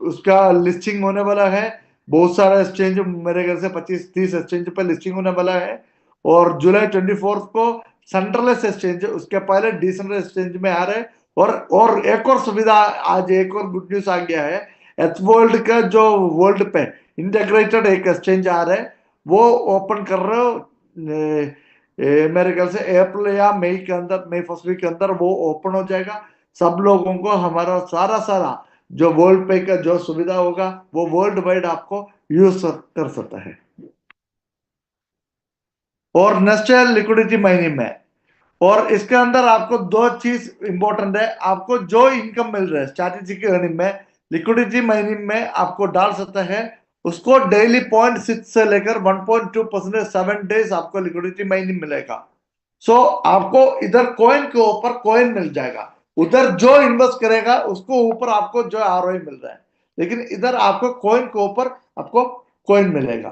उसका लिस्टिंग होने वाला है। बहुत सारा एक्सचेंज, मेरे ख्याल से 25-30 एक्सचेंज पे लिस्टिंग होने वाला है। और जुलाई 24 को सेंट्रलेस एक्सचेंज, उसके पहले डिसेंट्रल एक्सचेंज में आ रहे हैं। और एक और सुविधा, आज एक और गुड न्यूज आ गया है। एच वर्ल्ड का जो वर्ल्ड पे इंटीग्रेटेड एक एक्सचेंज आ रहा है, वो ओपन कर रहे हो मेरे ख्याल से अप्रैल या मई के अंदर, मई फर्स्ट वीक के अंदर वो ओपन हो जाएगा। सब लोगों को हमारा सारा सारा जो वर्ल्ड पे का जो सुविधा होगा वो वर्ल्ड वाइड आपको यूज कर सकता है। और नेक्स्ट है लिक्विडिटी माइनिंग में। और इसके अंदर आपको दो चीज इंपॉर्टेंट है। आपको जो इनकम मिल रहा है स्ट्रैटेजिक अर्निंग में, लिक्विडिटी माइनिंग में आपको डाल सकता है। उसको डेली 0.6 से लेकर 1.2% 7 डेज आपको लिक्विडिटी माइनिंग मिलेगा। सो आपको इधर कॉइन के ऊपर कॉइन मिल जाएगा। उधर जो इन्वेस्ट करेगा उसको ऊपर आपको जो आरओआई मिल रहा है, लेकिन इधर आपको कॉइन के ऊपर आपको कॉइन मिलेगा।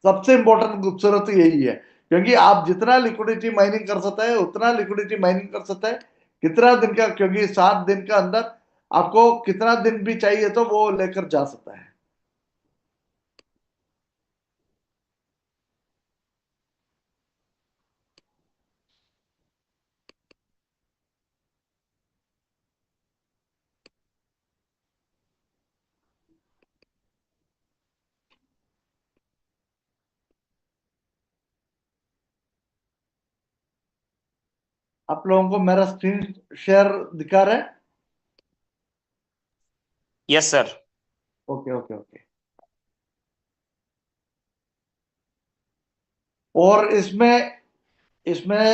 सबसे इंपॉर्टेंट खूबसूरत यही है, क्योंकि आप जितना लिक्विडिटी माइनिंग कर सकते हैं उतना लिक्विडिटी माइनिंग कर सकते हैं। कितना दिन का? क्योंकि 7 दिन का अंदर आपको कितना दिन भी चाहिए तो वो लेकर जा सकता है। आप लोगों को मेरा स्क्रीन शेयर दिखा रहा है?
Yes sir.
Okay okay okay. और इसमें इसमें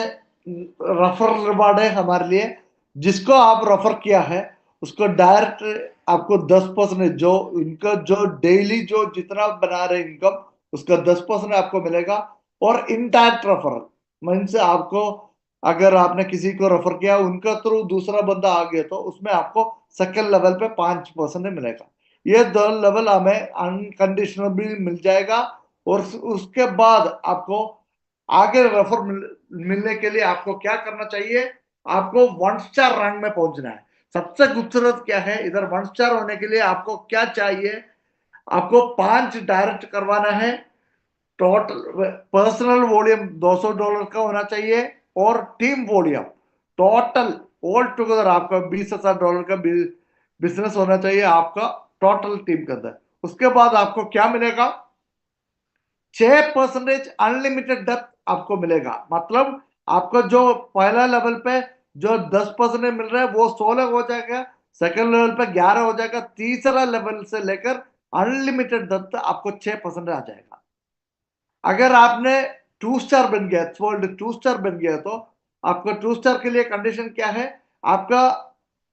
रेफर रिवार्ड है हमारे लिए। जिसको आप रेफर किया है उसको डायरेक्ट आपको 10%, जो इनका जो डेली जो जितना बना रहे इनकम उसका 10% आपको मिलेगा। और इनडायरेक्ट रेफर मीन्स आपको, अगर आपने किसी को रेफर किया उनका थ्रू दूसरा बंदा आ गया तो उसमें आपको सेकंड लेवल पे 5% मिलेगा। ये दो लेवल हमें अनकंडीशनल भी मिल जाएगा। और उसके बाद आपको आगे रेफर मिलने के लिए आपको क्या करना चाहिए? आपको 1 स्टार रैंक में पहुंचना है। सबसे खूबसूरत क्या है, इधर 1 स्टार होने के लिए आपको क्या चाहिए? आपको 5 डायरेक्ट करवाना है। टोटल पर्सनल वॉल्यूम $200 का होना चाहिए, और team volume total all together आपका $20,000 का बिजनेस होना चाहिए आपका टोटल टीम के अंदर। उसके बाद आपको क्या मिलेगा? 6% अनलिमिटेड डेप्थ आपको मिलेगा। मतलब आपको जो पहला लेवल पे जो 10% मिल रहा है वो 16 हो जाएगा, सेकंड लेवल पे 11 हो जाएगा, तीसरा लेवल से लेकर अनलिमिटेड डेप्थ आपको 6% आ जाएगा। अगर आपने 2 स्टार बन गया, वर्ल्ड 2 स्टार बन गया, तो आपका 2 स्टार के लिए कंडीशन क्या है? आपका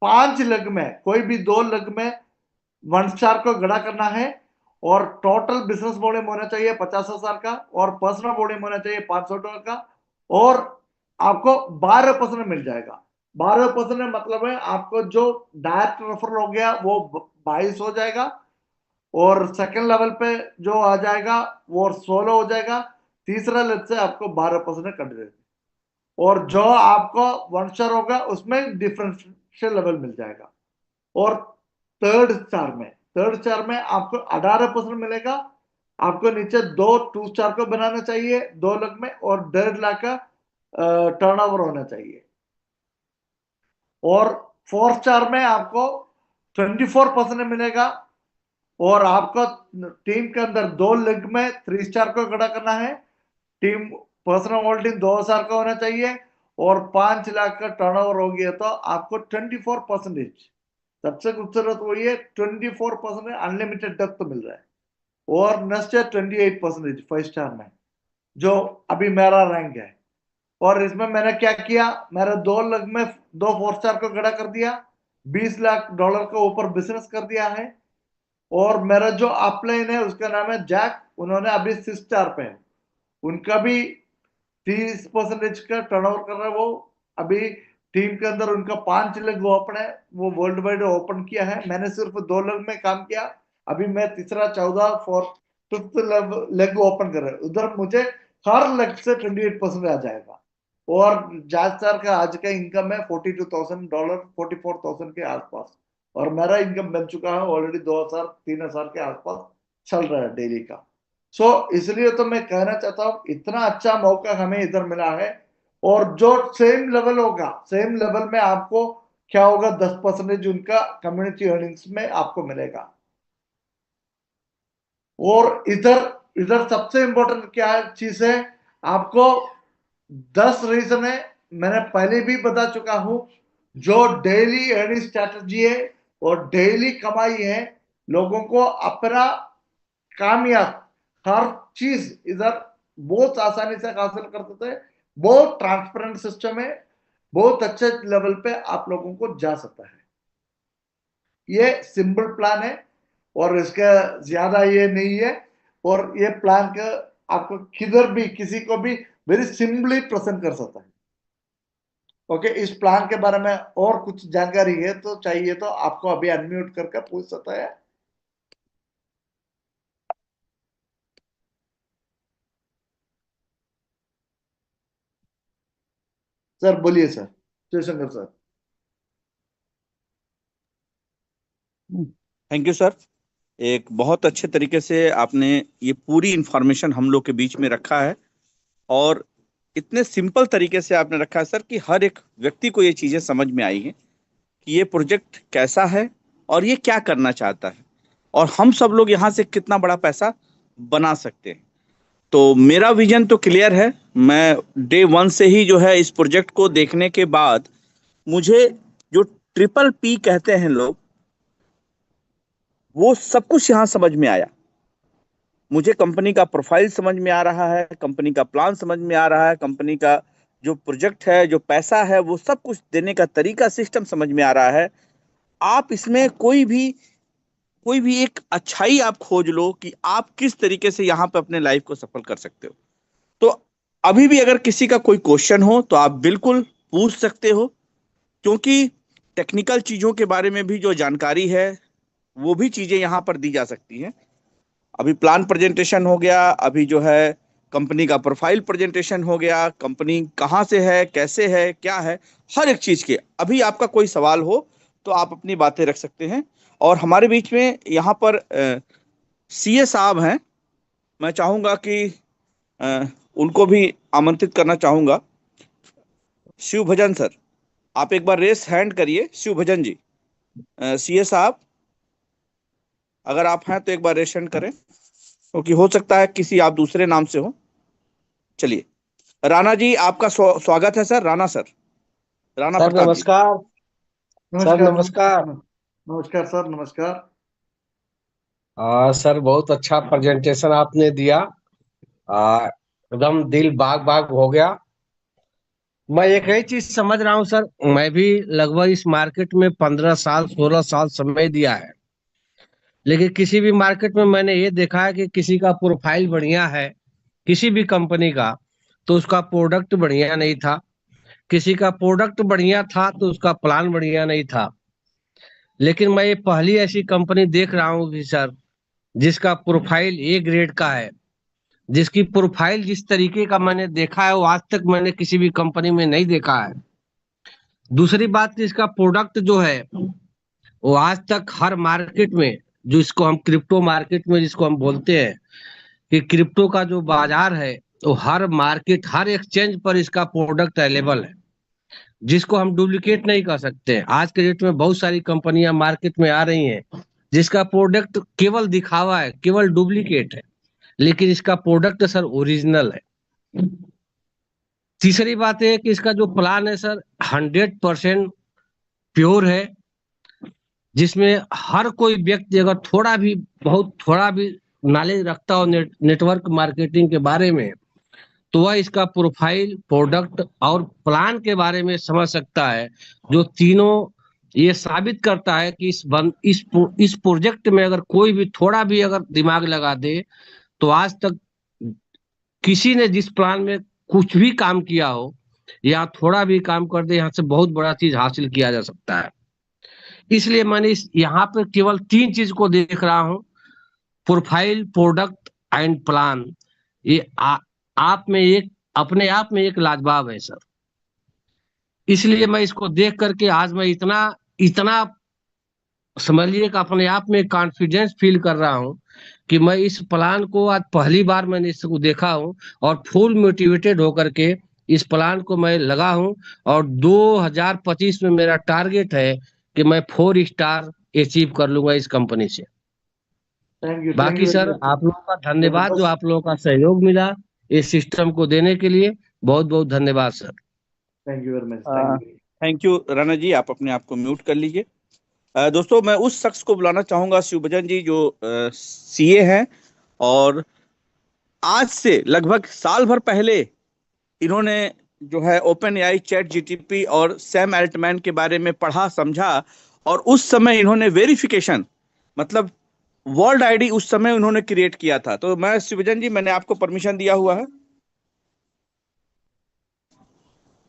5 लेग में कोई भी 2 लेग में 1 स्टार को गड़ा करना है, और टोटल बिजनेस वॉल्यूम होना चाहिए 50,000 का, और पर्सनल वॉल्यूम होना चाहिए $500 का, और आपको 12% मिल जाएगा। 12% मतलब है आपको जो डायरेक्ट रेफरल हो गया वो 22 हो जाएगा, और सेकंड लेवल पे जो आ जाएगा वो 16 हो जाएगा, तीसरा लेवल से आपको 12% कट देगा, और जो आपको वन स्टार होगा उसमें डिफरेंशियल लेवल मिल जाएगा। और थर्ड स्टार में आपको 18% मिलेगा। आपको नीचे 2 2 स्टार को बनाना चाहिए 2 लाख में, और 1.5 लाख का टर्नओवर होना चाहिए। और 4 स्टार में आपको 24% मिलेगा, और आपको टीम के अंदर 2 लीग में 3 स्टार को खड़ा करना है। टीम पर्सनल होल्डिंग 2,000 का होना चाहिए, और 5 लाख का टर्नओवर हो गया तो आपको 24%। सबसे खूबसूरत वही है, 24% अनलिमिटेड डेप्थ मिल रहा है। और नेक्स्ट है 28% 5 स्टार में, जो अभी मेरा रैंक है। और इसमें मैंने क्या किया, मेरे 2 लाख में 2 4 स्टार को खड़ा कर दिया, $20 लाख के ऊपर बिजनेस कर दिया है। और मेरा जो अपलाइन है उसका नाम है जैक, उन्होंने अभी 6 स्टार पे है, उनका भी 30% का टर्नओवर कर रहा है। वो अभी टीम के अंदर उनका 5 लेग ओपन है, वो वर्ल्ड वाइड ओपन किया है। मैंने सिर्फ 2 लेग में काम किया, अभी मैं तीसरा 14 फिफ्थ लेग ओपन कर रहा है। उधर मुझे हर लेग से 28% आ जाएगा। और जाज सर का आज का इनकम है $42,000, 44,000 के आसपास, और मेरा इनकम बन चुका है ऑलरेडी 2,000-3,000 के आसपास चल रहा है डेली का। इसलिए तो मैं कहना चाहता हूं इतना अच्छा मौका हमें इधर मिला है। और जो सेम लेवल होगा, सेम लेवल में आपको क्या होगा, 10% उनका कम्युनिटी अर्निंग्स में आपको मिलेगा। और इधर इधर सबसे इंपॉर्टेंट क्या चीज है, आपको 10 रीजन है, मैंने पहले भी बता चुका हूं, जो डेली अर्निंग स्ट्रैटेजी है और डेली कमाई है, लोगों को अपना कामयाब हर चीज इधर बहुत आसानी से हासिल करते थे। बहुत ट्रांसपेरेंट सिस्टम है, बहुत अच्छे लेवल पे आप लोगों को जा सकता है। ये सिंपल प्लान है, और इसका ज्यादा ये नहीं है। और ये प्लान का आपको किधर भी किसी को भी वेरी सिंपली प्रेजेंट कर सकता है। ओके, इस प्लान के बारे में और कुछ जानकारी है तो चाहिए तो आपको अभी अनम्यूट करके पूछ सकता है। सर बोलिए sir, Jaishankar sir.
Thank you sir. एक बहुत अच्छे तरीके से आपने ये पूरी इंफॉर्मेशन हम लोग के बीच में रखा है, और इतने सिंपल तरीके से आपने रखा है सर कि हर एक व्यक्ति को ये चीजें समझ में आई हैं कि ये प्रोजेक्ट कैसा है और ये क्या करना चाहता है, और हम सब लोग यहाँ से कितना बड़ा पैसा बना सकते हैं। तो मेरा विजन तो क्लियर है। मैं डे 1 से ही जो है इस प्रोजेक्ट को देखने के बाद मुझे जो ट्रिपल पी कहते हैं लोग, वो सब कुछ यहाँ समझ में आया। मुझे कंपनी का प्रोफाइल समझ में आ रहा है, कंपनी का प्लान समझ में आ रहा है, कंपनी का जो प्रोजेक्ट है, जो पैसा है, वो सब कुछ देने का तरीका, सिस्टम समझ में आ रहा है। आप इसमें कोई भी एक अच्छाई आप खोज लो कि आप किस तरीके से यहाँ पे अपने लाइफ को सफल कर सकते हो। तो अभी भी अगर किसी का कोई क्वेश्चन हो तो आप बिल्कुल पूछ सकते हो, क्योंकि टेक्निकल चीजों के बारे में भी जो जानकारी है वो भी चीजें यहाँ पर दी जा सकती हैं। अभी प्लान प्रेजेंटेशन हो गया, अभी जो है कंपनी का प्रोफाइल प्रेजेंटेशन हो गया, कंपनी कहाँ से है, कैसे है, क्या है, हर एक चीज के अभी आपका कोई सवाल हो तो आप अपनी बातें रख सकते हैं। और हमारे बीच में यहाँ पर सीए साहब हैं, मैं चाहूंगा कि अ, उनको भी आमंत्रित करना चाहूंगा। शिव भजन सर, आप एक बार रेस हैंड करिए। शिव भजन जी, सीए साहब, अगर आप हैं तो एक बार रेस हैंड करें, क्योंकि हो सकता है किसी आप दूसरे नाम से हो। चलिए, राणा जी आपका स्वागत है sir. Rana sir, Rana
sir
Pratap ji.
नमस्कार। सर
नमस्कार
नमस्कार।
नमस्कार सर, नमस्कार।
सर बहुत अच्छा प्रेजेंटेशन आपने दिया। एकदम दिल बाग बाग हो गया। मैं एक ही चीज समझ रहा हूँ सर, मैं भी लगभग इस मार्केट में 15 साल 16 साल समय दिया है। लेकिन किसी भी मार्केट में मैंने ये देखा है कि किसी का प्रोफाइल बढ़िया है, किसी भी कंपनी का, तो उसका प्रोडक्ट बढ़िया नहीं था। किसी का प्रोडक्ट बढ़िया था तो उसका प्लान बढ़िया नहीं था। लेकिन मैं ये पहली ऐसी कंपनी देख रहा हूँ कि सर, जिसका प्रोफाइल ए ग्रेड का है, जिसकी प्रोफाइल जिस तरीके का मैंने देखा है वो आज तक मैंने किसी भी कंपनी में नहीं देखा है। दूसरी बात कि इसका प्रोडक्ट जो है वो आज तक हर मार्केट में, जो इसको हम क्रिप्टो मार्केट में जिसको हम बोलते हैं कि क्रिप्टो का जो बाजार है, तो हर मार्केट, हर एक्सचेंज पर इसका प्रोडक्ट अवेलेबल है, जिसको हम डुप्लीकेट नहीं कर सकते। आज के डेट में बहुत सारी कंपनियां मार्केट में आ रही हैं जिसका प्रोडक्ट केवल दिखावा है, केवल डुप्लीकेट है, लेकिन इसका प्रोडक्ट सर ओरिजिनल है। तीसरी बात है कि इसका जो प्लान है सर 100% प्योर है, जिसमें हर कोई व्यक्ति अगर थोड़ा भी नॉलेज रखता हो नेटवर्क मार्केटिंग के बारे में, तो वह इसका प्रोफाइल, प्रोडक्ट और प्लान के बारे में समझ सकता है, जो तीनों ये साबित करता है कि इस प्रोजेक्ट में अगर कोई भी थोड़ा भी अगर दिमाग लगा दे, तो आज तक किसी ने जिस प्लान में कुछ भी काम किया हो या थोड़ा भी काम कर दे, यहाँ से बहुत बड़ा चीज हासिल किया जा सकता है। इसलिए मैंने यहाँ पे केवल 3 चीज को देख रहा हूँ, प्रोफाइल, प्रोडक्ट एंड प्लान। ये अपने आप में एक लाजवाब है सर। इसलिए मैं इसको देख करके आज मैं इतना समझिए कि अपने आप में कॉन्फिडेंस फील कर रहा हूँ कि मैं इस प्लान को आज पहली बार मैंने इसको देखा हूँ और फुल मोटिवेटेड होकर के इस प्लान को मैं लगा हूँ। और 2025 में मेरा टारगेट है कि मैं 4 स्टार अचीव कर लूंगा इस कंपनी से। बाकी सर आप लोगों का धन्यवाद, जो आप लोगों का सहयोग मिला इस सिस्टम को देने के लिए, बहुत बहुत धन्यवाद sir.
Thank you very much.
Thank you Rana ji, आप अपने आप को म्यूट कर लीजिए। दोस्तों, मैं उस शख्स को बुलाना चाहूंगा, शिवभजन जी, जो सीए हैं और आज से लगभग साल भर पहले इन्होंने जो है ओपन एआई, चैट जीटीपी और सैम अल्टमैन के बारे में पढ़ा, समझा, और उस समय इन्होंने वेरिफिकेशन, मतलब वर्ल्ड आईडी उस समय उन्होंने क्रिएट किया था। तो मैं शिवभजन जी, मैंने आपको परमिशन दिया हुआ है।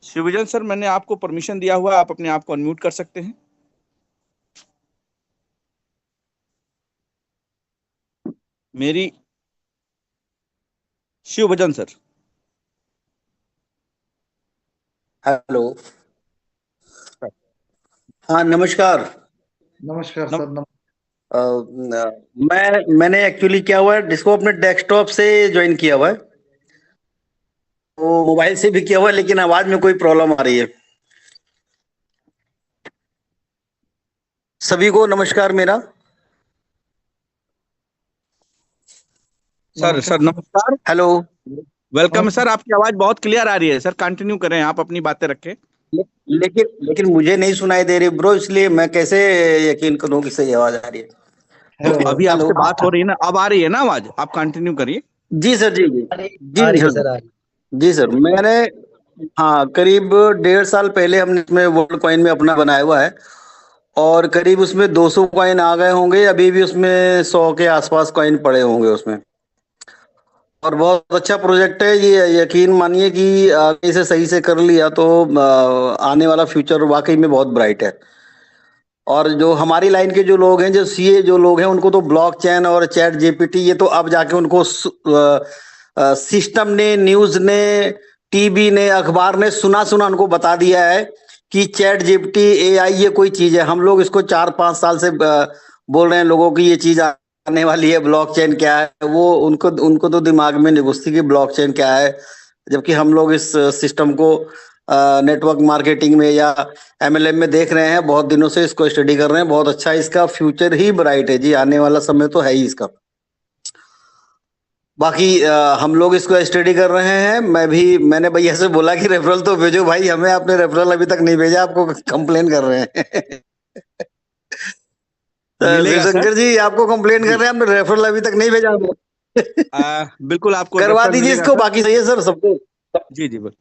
शिवभजन सर, मैंने आपको परमिशन दिया हुआ है, आप अपने आप को अनम्यूट कर सकते हैं। मेरी शिवभजन सर।
हेलो, हाँ नमस्कार।
नमस्कार सर।
मैंने एक्चुअली क्या हुआ है, इसको अपने डेस्कटॉप से ज्वाइन किया हुआ है, तो मोबाइल से भी किया हुआ है, लेकिन आवाज में कोई प्रॉब्लम आ रही है। सभी को नमस्कार मेरा।
सर नमस्कार।
हेलो,
वेलकम सर, आपकी आवाज बहुत क्लियर आ रही है सर, कंटिन्यू करें, आप अपनी बातें रखें।
लेकिन मुझे नहीं सुनाई दे रही ब्रो, इसलिए मैं कैसे यकीन करूं कि सही आवाज आ रही है।
तो अभी आपसे बात हो रही है ना, अब आ रही है ना आवाज, आप कंटिन्यू करिए।
जी सर, जी सर। मैंने करीब 1.5 साल पहले हमने इसमें वर्ल्ड कॉइन में अपना बनाया हुआ है, और करीब उसमें 200 कॉइन आ गए होंगे, अभी भी उसमें 100 के आसपास कॉइन पड़े होंगे उसमें। और बहुत अच्छा प्रोजेक्ट है ये, यकीन मानिए कि इसे सही से कर लिया तो आने वाला फ्यूचर वाकई में बहुत ब्राइट है। और जो हमारी लाइन के जो लोग हैं, जो सीए जो लोग हैं, उनको तो ब्लॉकचेन और चैट जीपीटी, ये तो अब जाके उनको सिस्टम ने, न्यूज ने, टीवी ने, अखबार ने सुना उनको बता दिया है कि चैट जीपीटी, एआई ये कोई चीज है। हम लोग इसको 4-5 साल से बोल रहे हैं लोगों की ये चीज आने वाली है, ब्लॉकचेन क्या है, वो उनको तो दिमाग में नहीं घुसती कि ब्लॉकचेन क्या है, जबकि हम लोग इस सिस्टम को नेटवर्क मार्केटिंग में या एमएलएम में देख रहे हैं, बहुत दिनों से इसको स्टडी कर रहे हैं। बहुत अच्छा, इसका फ्यूचर ही ब्राइट है जी, आने वाला समय तो है ही इसका। बाकी हम लोग इसको स्टडी कर रहे हैं। मैंने भैया से बोला कि रेफरल तो भेजो भाई, हमें आपने रेफरल अभी तक नहीं भेजा, आपको कंप्लेन कर रहे हैं। शंकर जी आपको कंप्लेन कर रहे हैं, हमने रेफरल अभी तक नहीं भेजा।
बिल्कुल आपको
करवा दीजिए इसको। बाकी सही है सर, सबको
जी बिल्कुल,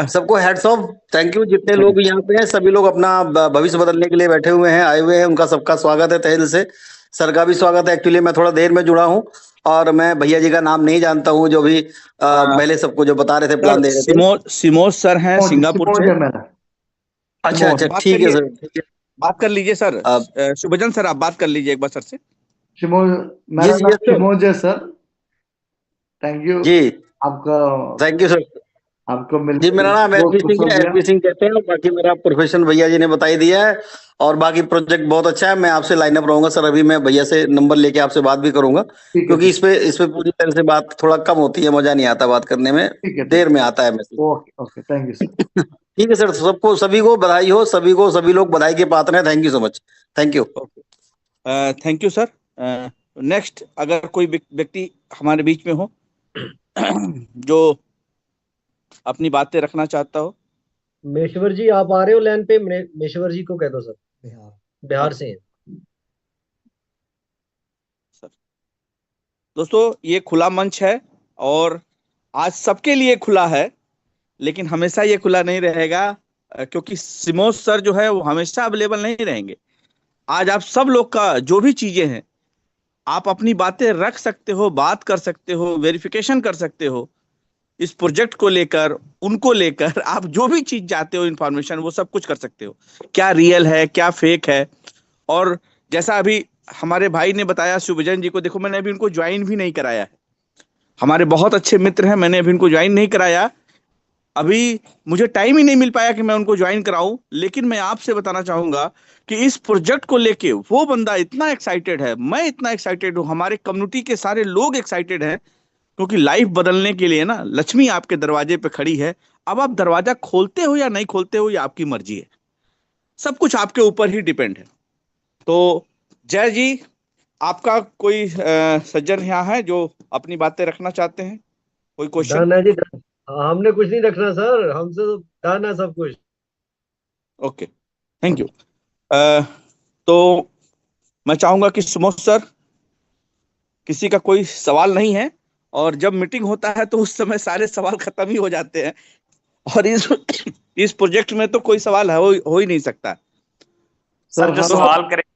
सबको हेड्स ऑफ, थैंक यू। जितने लोग यहाँ पे हैं, सभी लोग अपना भविष्य बदलने के लिए बैठे हुए हैं, आए हुए हैं, उनका सबका स्वागत है तहे दिल से। सर का भी स्वागत है। एक्चुअली मैं थोड़ा देर में जुड़ा हूँ और मैं भैया जी का नाम नहीं जानता हूँ, जो भी पहले सबको जो बता रहे थे, प्लान दे रहे थे।
सिमोज सर हैं सिंगापुर से।
अच्छा अच्छा, ठीक है सर, ठीक है।
बात कर लीजिए सर। शुभजन सर, आप बात कर लीजिए एक बार सर से।
मेरा नाम सिमोज है सर। थैंक यू
जी,
आपका,
थैंक यू सर।
आपको मिल
जी, मेरा नाम एसपी सिंह है, एसपी सिंह कहते हैं। बाकी मेरा प्रोफेशन भैया जी ने बता ही दिया है और बाकी प्रोजेक्ट बहुत अच्छा है। मैं आपसे लाइनअप रहूंगा सर। अभी मैं भैया से नंबर लेके आपसे बात भी करूंगा, क्योंकि इस पे पूरी तरह से बात थोड़ा कम होती है, मजा नहीं आता बात करने में, देर में आता है message.
Okay okay, thank you sir.
ठीक है सर, सबको सभी को बधाई हो, सभी लोग बधाई के पात्र हैं। Thank you so much, thank you.
Thank you sir. Next अगर कोई व्यक्ति हमारे बीच में हो जो अपनी बातें रखना चाहता हो।
मेश्वर जी आप आ रहे हो लाइन पे? मेश्वर जी को कह दो सर। बिहार से हैं
सर। दोस्तों ये खुला मंच है और आज सबके लिए खुला है, लेकिन हमेशा ये खुला नहीं रहेगा, क्योंकि सिमोज सर जो है वो हमेशा अवेलेबल नहीं रहेंगे। आज आप सब लोग का जो भी चीजें हैं, आप अपनी बातें रख सकते हो, बात कर सकते हो, वेरिफिकेशन कर सकते हो इस प्रोजेक्ट को लेकर, उनको लेकर। आप जो भी चीज चाहते हो इंफॉर्मेशन, वो सब कुछ कर सकते हो। क्या रियल है, क्या फेक है। और जैसा अभी हमारे भाई ने बताया शुभजन जी को, देखो मैंने अभी उनको ज्वाइन भी नहीं कराया है। हमारे बहुत अच्छे मित्र हैं, मैंने अभी उनको ज्वाइन नहीं कराया। अभी मुझे टाइम ही नहीं मिल पाया कि मैं उनको ज्वाइन कराऊं। लेकिन मैं आपसे बताना चाहूंगा कि इस प्रोजेक्ट को लेके वो बंदा इतना एक्साइटेड है, मैं इतना एक्साइटेड हूं, हमारे कम्युनिटी के सारे लोग एक्साइटेड हैं, क्योंकि लाइफ बदलने के लिए ना लक्ष्मी आपके दरवाजे पे खड़ी है। अब आप दरवाजा खोलते हो या नहीं खोलते हो, ये आपकी मर्जी है। सब कुछ आपके ऊपर ही डिपेंड है। तो जय जी, आपका कोई सज्जन यहाँ है जो अपनी बातें रखना चाहते हैं? कोई क्वेश्चन?
डन है जी, डन। हमने कुछ नहीं रखना सर, हमसे तो डन है सब कुछ।
Okay, thank you. तो मैं चाहूंगा कि सुमोद सर, किसी का कोई सवाल नहीं है, और जब मीटिंग होता है तो उस समय सारे सवाल खत्म ही हो जाते हैं, और इस प्रोजेक्ट में तो कोई सवाल हो ही नहीं सकता।
सर जो सवाल करेंगे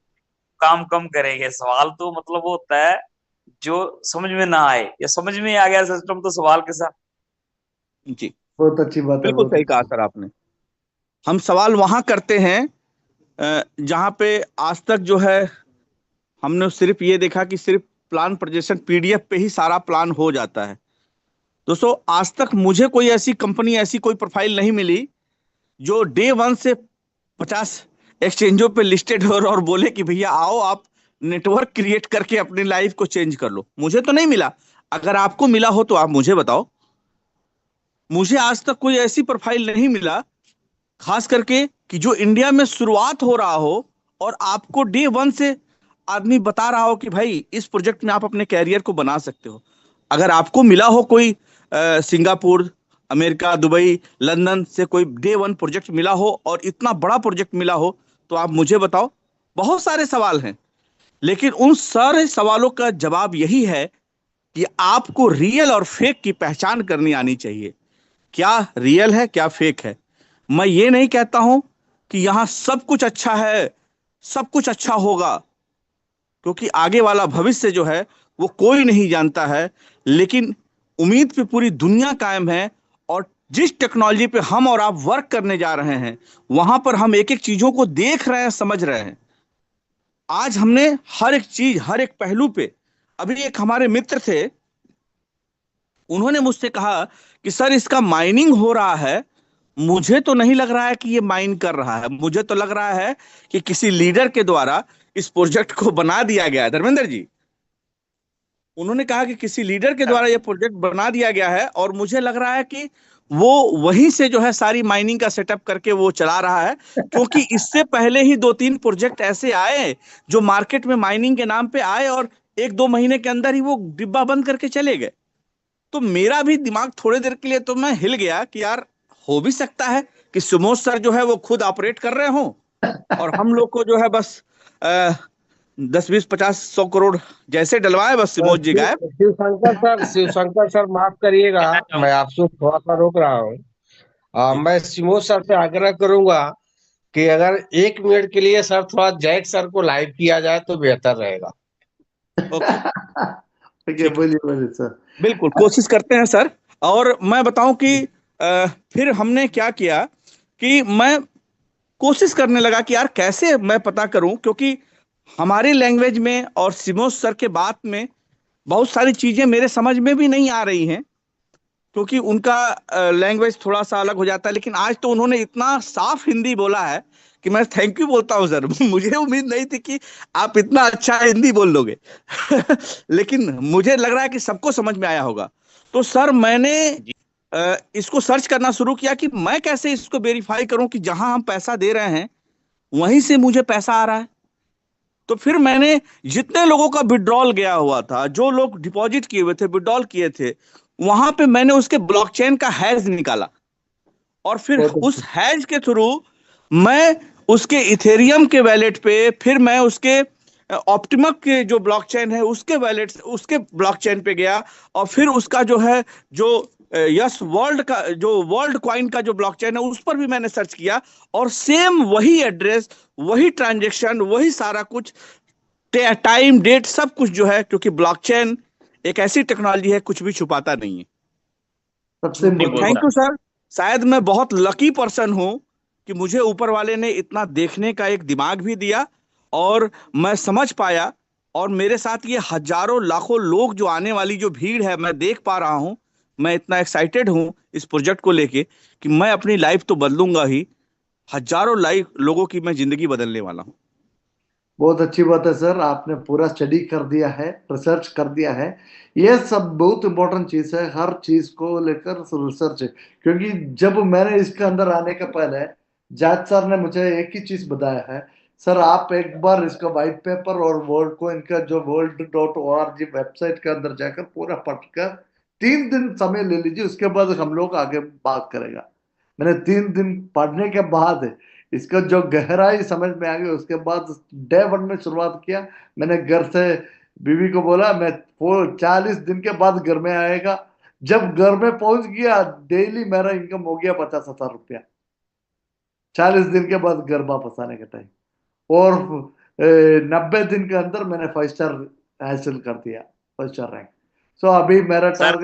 काम कम करेंगे। सवाल तो मतलब वो होता है जो समझ में ना आए, या समझ में आ गया सिस्टम तो सवाल के साथ।
जी,
बहुत अच्छी बात है,
बिल्कुल
बहुत
सही कहा सर आपने। हम सवाल वहां करते हैं जहां पे आज तक जो है हमने सिर्फ ये देखा कि सिर्फ प्लान प्रेजेंटेशन पीडीएफ पे ही सारा प्लान हो जाता है। दोस्तों आज तक मुझे कोई ऐसी कंपनी, ऐसी कोई प्रोफाइल नहीं मिली जो डे वन से 50 एक्सचेंजों पे लिस्टेड हो और बोले कि भैया आओ आप नेटवर्क क्रिएट करके अपनी लाइफ को चेंज कर लो। मुझे तो नहीं मिला। अगर आपको मिला हो तो आप मुझे बताओ। मुझे आज तक कोई ऐसी प्रोफाइल नहीं मिला, खास करके कि जो इंडिया में शुरुआत हो रहा हो और आपको डे वन से आदमी बता रहा हो कि भाई इस प्रोजेक्ट में आप अपने कैरियर को बना सकते हो। अगर आपको मिला हो कोई सिंगापुर, अमेरिका, दुबई, लंदन से कोई डे वन प्रोजेक्ट मिला हो और इतना बड़ा प्रोजेक्ट मिला हो, तो आप मुझे बताओ। बहुत सारे सवाल हैं, लेकिन उन सारे सवालों का जवाब यही है कि आपको रियल और फेक की पहचान करनी आनी चाहिए। क्या रियल है, क्या फेक है। मैं ये नहीं कहता हूं कि यहां सब कुछ अच्छा है, सब कुछ अच्छा होगा, क्योंकि आगे वाला भविष्य जो है वो कोई नहीं जानता है। लेकिन उम्मीद पे पूरी दुनिया कायम है, और जिस टेक्नोलॉजी पे हम और आप वर्क करने जा रहे हैं, वहां पर हम एक एक चीजों को देख रहे हैं, समझ रहे हैं। आज हमने हर एक चीज, हर एक पहलू पे, अभी एक हमारे मित्र थे, उन्होंने मुझसे कहा कि सर इसका माइनिंग हो रहा है। मुझे तो नहीं लग रहा है कि ये माइन कर रहा है, मुझे तो लग रहा है कि किसी लीडर के द्वारा इस प्रोजेक्ट को बना दिया गया है। धर्मेंद्र जी, उन्होंने कहा कि किसी लीडर के द्वारा ये प्रोजेक्ट बना दिया गया है, और मुझे लग रहा है कि वो वहीं से जो है सारी माइनिंग का सेटअप करके वो चला रहा है, क्योंकि इससे पहले ही 2-3 प्रोजेक्ट ऐसे आए जो मार्केट में माइनिंग के नाम पे आए और 1-2 महीने के अंदर ही वो डिब्बा बंद करके चले गए। तो मेरा भी दिमाग थोड़ी देर के लिए तो मैं हिल गया कि यार हो भी सकता है कि सुमोद सर जो है वो खुद ऑपरेट कर रहे हो और हम लोग को जो है बस 10-20-50-100 करोड़ जैसे डलवाए, बस सुमोद जी गायब।
शिवशंकर सर माफ करिएगा, मैं आपसे थोड़ा सा रोक रहा हूँ। मैं सिमोद सर से आग्रह करूंगा कि अगर 1 मिनट के लिए सर थोड़ा जैक सर को लाइव किया जाए तो बेहतर रहेगा।
ओके
ओके, बोलिए बोलिए सर।
बिल्कुल कोशिश करते हैं सर। और मैं बताऊं कि फिर हमने क्या किया कि मैं कोशिश करने लगा कि यार कैसे मैं पता करूं, क्योंकि हमारी लैंग्वेज में और सिमोस सर के बात में बहुत सारी चीजें मेरे समझ में भी नहीं आ रही हैं, क्योंकि उनका लैंग्वेज थोड़ा सा अलग हो जाता है। लेकिन आज तो उन्होंने इतना साफ हिंदी बोला है कि मैं थैंक यू बोलता हूँ सर। मुझे उम्मीद नहीं थी कि आप इतना अच्छा हिंदी बोल लोगे। लेकिन मुझे लग रहा है कि सबको समझ में आया होगा। तो सर मैंने
जी
इसको सर्च करना शुरू किया कि मैं कैसे इसको वेरीफाई करूं कि जहां हम पैसा दे रहे हैं वहीं से मुझे पैसा आ रहा है। तो फिर मैंने जितने लोगों का विड्रॉल गया हुआ था, जो लोग डिपॉजिट किए हुए थे, विड्रॉल किए थे, वहां पे मैंने उसके ब्लॉकचेन का हैश निकाला। और फिर
बहुत
उस
अच्छा।
हैश के थ्रू मैं उसके इथेरियम के वैलेट पे, फिर मैं उसके ऑप्टिमक के जो ब्लॉकचेन है उसके वैलेट, उसके ब्लॉकचेन पे गया। और फिर उसका जो है, जो यस वर्ल्ड का, जो वर्ल्ड कॉइन का जो ब्लॉकचेन है, उस पर भी मैंने सर्च किया। और सेम वही एड्रेस, वही ट्रांजेक्शन, वही सारा कुछ, टाइम डेट सब कुछ जो है, क्योंकि ब्लॉकचेन एक ऐसी टेक्नोलॉजी है कुछ भी छुपाता नहीं है।
सबसे
झूठ नहीं
तो
इम्पोर्टेंट।
थैंक
बोलता।
You sir. शायद मैं बहुत लकी पर्सन हूं कि मुझे ऊपर वाले ने इतना देखने का एक दिमाग भी दिया, और मैं समझ पाया। और मेरे साथ ये हजारों लाखों लोग जो आने वाली जो भीड़ है, मैं देख पा रहा हूं। मैं इतना एक्साइटेड हूं इस प्रोजेक्ट को लेके कि मैं अपनी लाइफ तो बदलूंगा ही, हजारों लाइफ लोगों की मैं जिंदगी बदलने वाला हूं।
बहुत अच्छी बात है सर, आपने पूरा स्टडी कर दिया है, रिसर्च कर दिया है। ये सब बहुत इंपॉर्टेंट चीज है, हर चीज को लेकर रिसर्च है। क्योंकि जब मैंने इसके अंदर आने का पहले जाट सर ने मुझे एक ही चीज बताया है, सर आप एक बार इसका व्हाइट पेपर और वर्ल्ड को इनका जो world.org वेबसाइट के अंदर जाकर पूरा पढ़कर 3 दिन समय ले लीजिए, उसके बाद हम लोग आगे बात करेगा। मैंने 3 दिन पढ़ने के बाद इसका जो गहराई समझ में आ गई, उसके बाद डे 1 में शुरुआत किया। मैंने घर से बीवी को बोला मैं 40 दिन के बाद घर में आएगा। जब घर में पहुंच गया, डेली मेरा इनकम हो गया 50,000 रुपया 40 दिन के बाद घर वापस आने के टाइम। और 90 दिन के अंदर मैंने 5 स्टार हासिल कर दिया, 5 स्टार रैंक। सो अभी
सर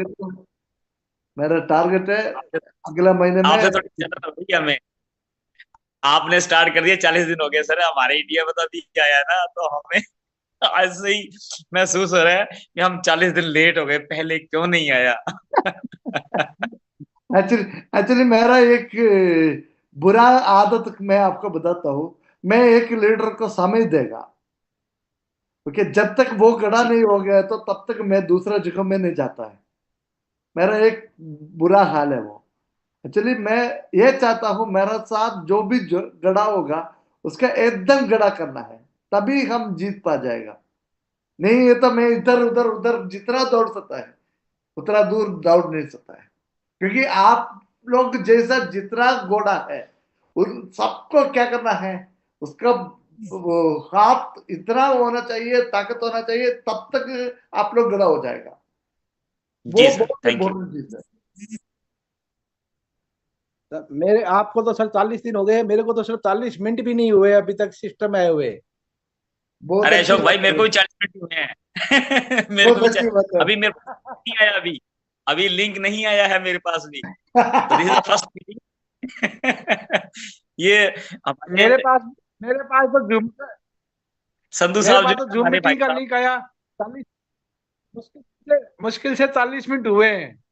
मेरा टारगेट है
आपसे
अगला महीने में।
आपसे थोड़ी ज्यादा तो भैया हमें, आपने स्टार्ट कर दिया, 40 दिन हो गए सर। हमारे इंडिया में तो अभी आया है ना, तो हमें ऐसे ही महसूस हो रहा है कि हम 40 दिन लेट हो गए, पहले क्यों नहीं आया।
एक्चुअली एक्चुअली मेरा एक बुरा आदत मैं आपको बताता हूँ। मैं एक लीडर को समय देगा, क्योंकि जब तक वो खड़ा नहीं हो गया तो तब तक मैं दूसरा जगह में नहीं जाता है। मेरा एक बुरा हाल है वो। एक्चुअली मैं ये चाहता हूँ मेरा साथ जो भी गड़ा होगा उसका एकदम गड़ा करना है, तभी हम जीत पा जाएगा। नहीं ये तो मैं इधर उधर उधर जितना दौड़ सकता है उतना दूर दौड़ नहीं सकता है। क्योंकि आप लोग जैसा जितना घोड़ा है उन सबको क्या करना है, उसका वो हाथ इतना होना चाहिए, ताकत होना चाहिए, तब तक आप लोग गड़ा हो जाएगा।
जी
वो
सर,
बहुत
थैंक यू।
इंपॉर्टेंट चीज है।
मेरे आपको तो सर 40 दिन हो गए, मेरे को तो सिर्फ 40 मिनट भी नहीं हुए अभी तक सिस्टम आए हुए।
बहुत
अरे
अच्छी
अशोक भाई,
बात
मेरे
है,
को भी 40 मिनट हुए हैं। मेरे को
बहुत
भी
अच्छी बात है।
अभी मेरे को नहीं आया, अभी अभी लिंक नहीं आया है मेरे पास भी। तो this is the first meeting. ये हमारे
मेरे पास मेरे पास तो जूम
संधू
मेरे
साहब जो
पास तो
है,
जूम
हमारे भाई
मीटिंग का
साहब।
लिंक आया। 40 मुश्किल से 40 मिनट हुए हैं।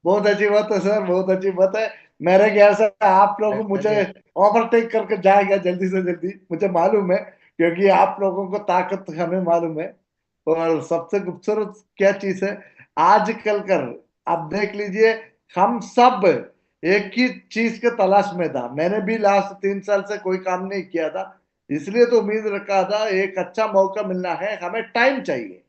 बहुत अच्छी बात है सर, बहुत अच्छी बात है। मेरे ख्याल से आप लोग मुझे ओवरटेक करके जाएगा जल्दी से जल्दी, मुझे मालूम है। क्योंकि आप लोगों को ताकत हमें मालूम है। और सबसे खूबसूरत क्या चीज है आजकल कर, आप देख लीजिए, हम सब एक ही चीज के तलाश में था। मैंने भी लास्ट 3 साल से कोई काम नहीं किया था, इसलिए तो उम्मीद रखा था एक अच्छा मौका मिलना है, हमें टाइम चाहिए।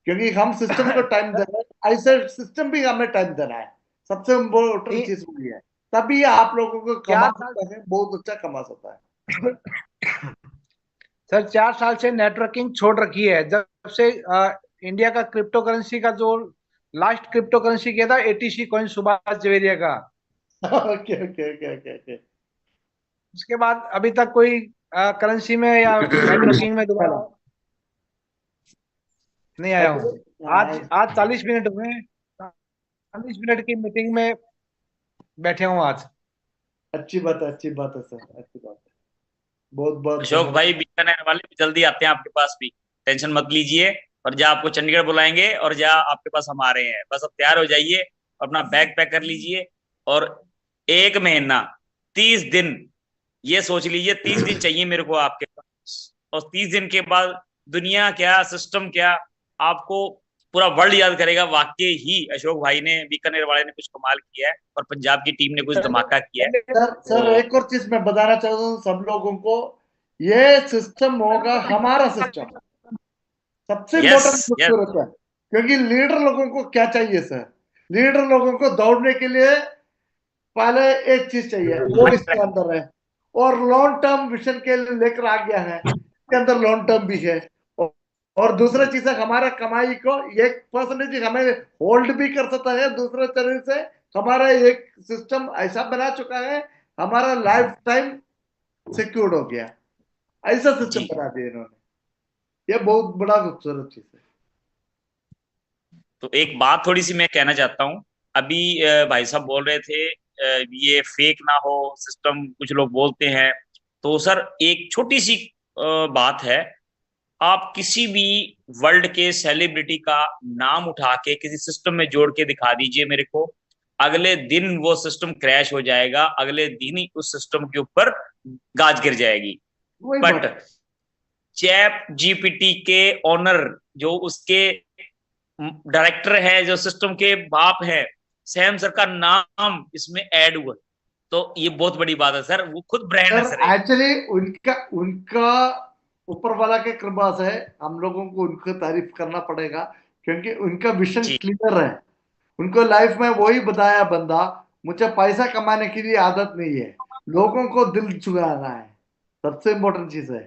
क्योंकि हम सिस्टम को टाइम दे रहे हैं, ऐसे सिस्टम भी हमें टाइम देना है। सबसे इम्पोर्टेंट
ती-
चीज वही है। तभी आप लोगों को कमा
4 साल
सकता है, बहुत अच्छा कमा सकता है।
सर 4 साल से नेटवर्किंग छोड़ रखी है, जब से इंडिया का क्रिप्टो करेंसी का जो लास्ट क्रिप्टो करेंसी किया था एटीसी कॉइन सुभाष जवेरिया का,
okay okay okay okay okay.
उसके बाद अभी तक कोई करेंसी में या नेटवर्किंग में दोबारा नहीं आया हूँ। आज 40 मिनट हुए, 40 मिनट की मीटिंग में बैठे हूँ आज।
अच्छी बात है, अच्छी बात है सर, अच्छी बात है। बहुत बहुत
अशोक भाई बीकानेर वाले भी जल्दी आते हैं आपके पास भी, टेंशन मत लीजिए। और जहाँ आपको चंडीगढ़ बुलाएंगे और जहाँ आपके पास हम आ रहे हैं, बस अब तैयार हो जाइए, अपना बैग पैक कर लीजिए। और 1 महीना 30 दिन, ये सोच लीजिए 30 दिन चाहिए मेरे को आपके पास। और 30 दिन के बाद दुनिया क्या, सिस्टम क्या, आपको पूरा वर्ल्ड याद करेगा वाकई ही अशोक भाई ने, बीकानेर वाले ने कुछ कमाल किया है और पंजाब की टीम ने कुछ धमाका किया है।
सर एक और चीज मैं बताना चाहता हूँ सब लोगों को, ये सिस्टम होगा हमारा सिस्टम, सबसे इम्पोर्टेंट खूबसूरत है। क्योंकि लीडर लोगों को क्या चाहिए सर, लीडर लोगों को दौड़ने के लिए पहले एक चीज चाहिए, वो इसके अंदर है, और लॉन्ग टर्म विजन के लिए लेकर आ गया है, इसके अंदर लॉन्ग टर्म भी है। और दूसरा चीज है, हमारा कमाई को 1% हमें होल्ड भी कर सकता है, दूसरे तरह से हमारा एक सिस्टम ऐसा बना चुका है, हमारा लाइफ टाइम सिक्योर्ड हो गया, ऐसा सिस्टम बना दिया इन्होंने। ये बहुत बड़ा खूबसूरत चीज है।
तो एक बात थोड़ी सी मैं कहना चाहता हूँ। अभी भाई साहब बोल रहे थे ये फेक ना हो सिस्टम, कुछ लोग बोलते हैं। तो सर एक छोटी सी बात है, आप किसी भी वर्ल्ड के सेलिब्रिटी का नाम उठा के किसी सिस्टम में जोड़ के दिखा दीजिए मेरे को, अगले दिन वो सिस्टम क्रैश हो जाएगा, अगले दिन ही उस सिस्टम के ऊपर गाज गिर जाएगी। बट चैट जीपीटी के ओनर, जो उसके डायरेक्टर है, जो सिस्टम के बाप है, सैम सर का नाम इसमें ऐड हुआ, तो ये बहुत बड़ी बात है सर। वो खुद ब्रांड है सर।
एक्चुअली उनका उनका ऊपर वाला के कृपा से हम लोगों को उनको तारीफ करना पड़ेगा, क्योंकि उनका विजन क्लियर है। उनको लाइफ में वही बताया बंदा, मुझे पैसा कमाने की लिए आदत नहीं है, लोगों को दिल छुआना है, सबसे इम्पोर्टेंट चीज है।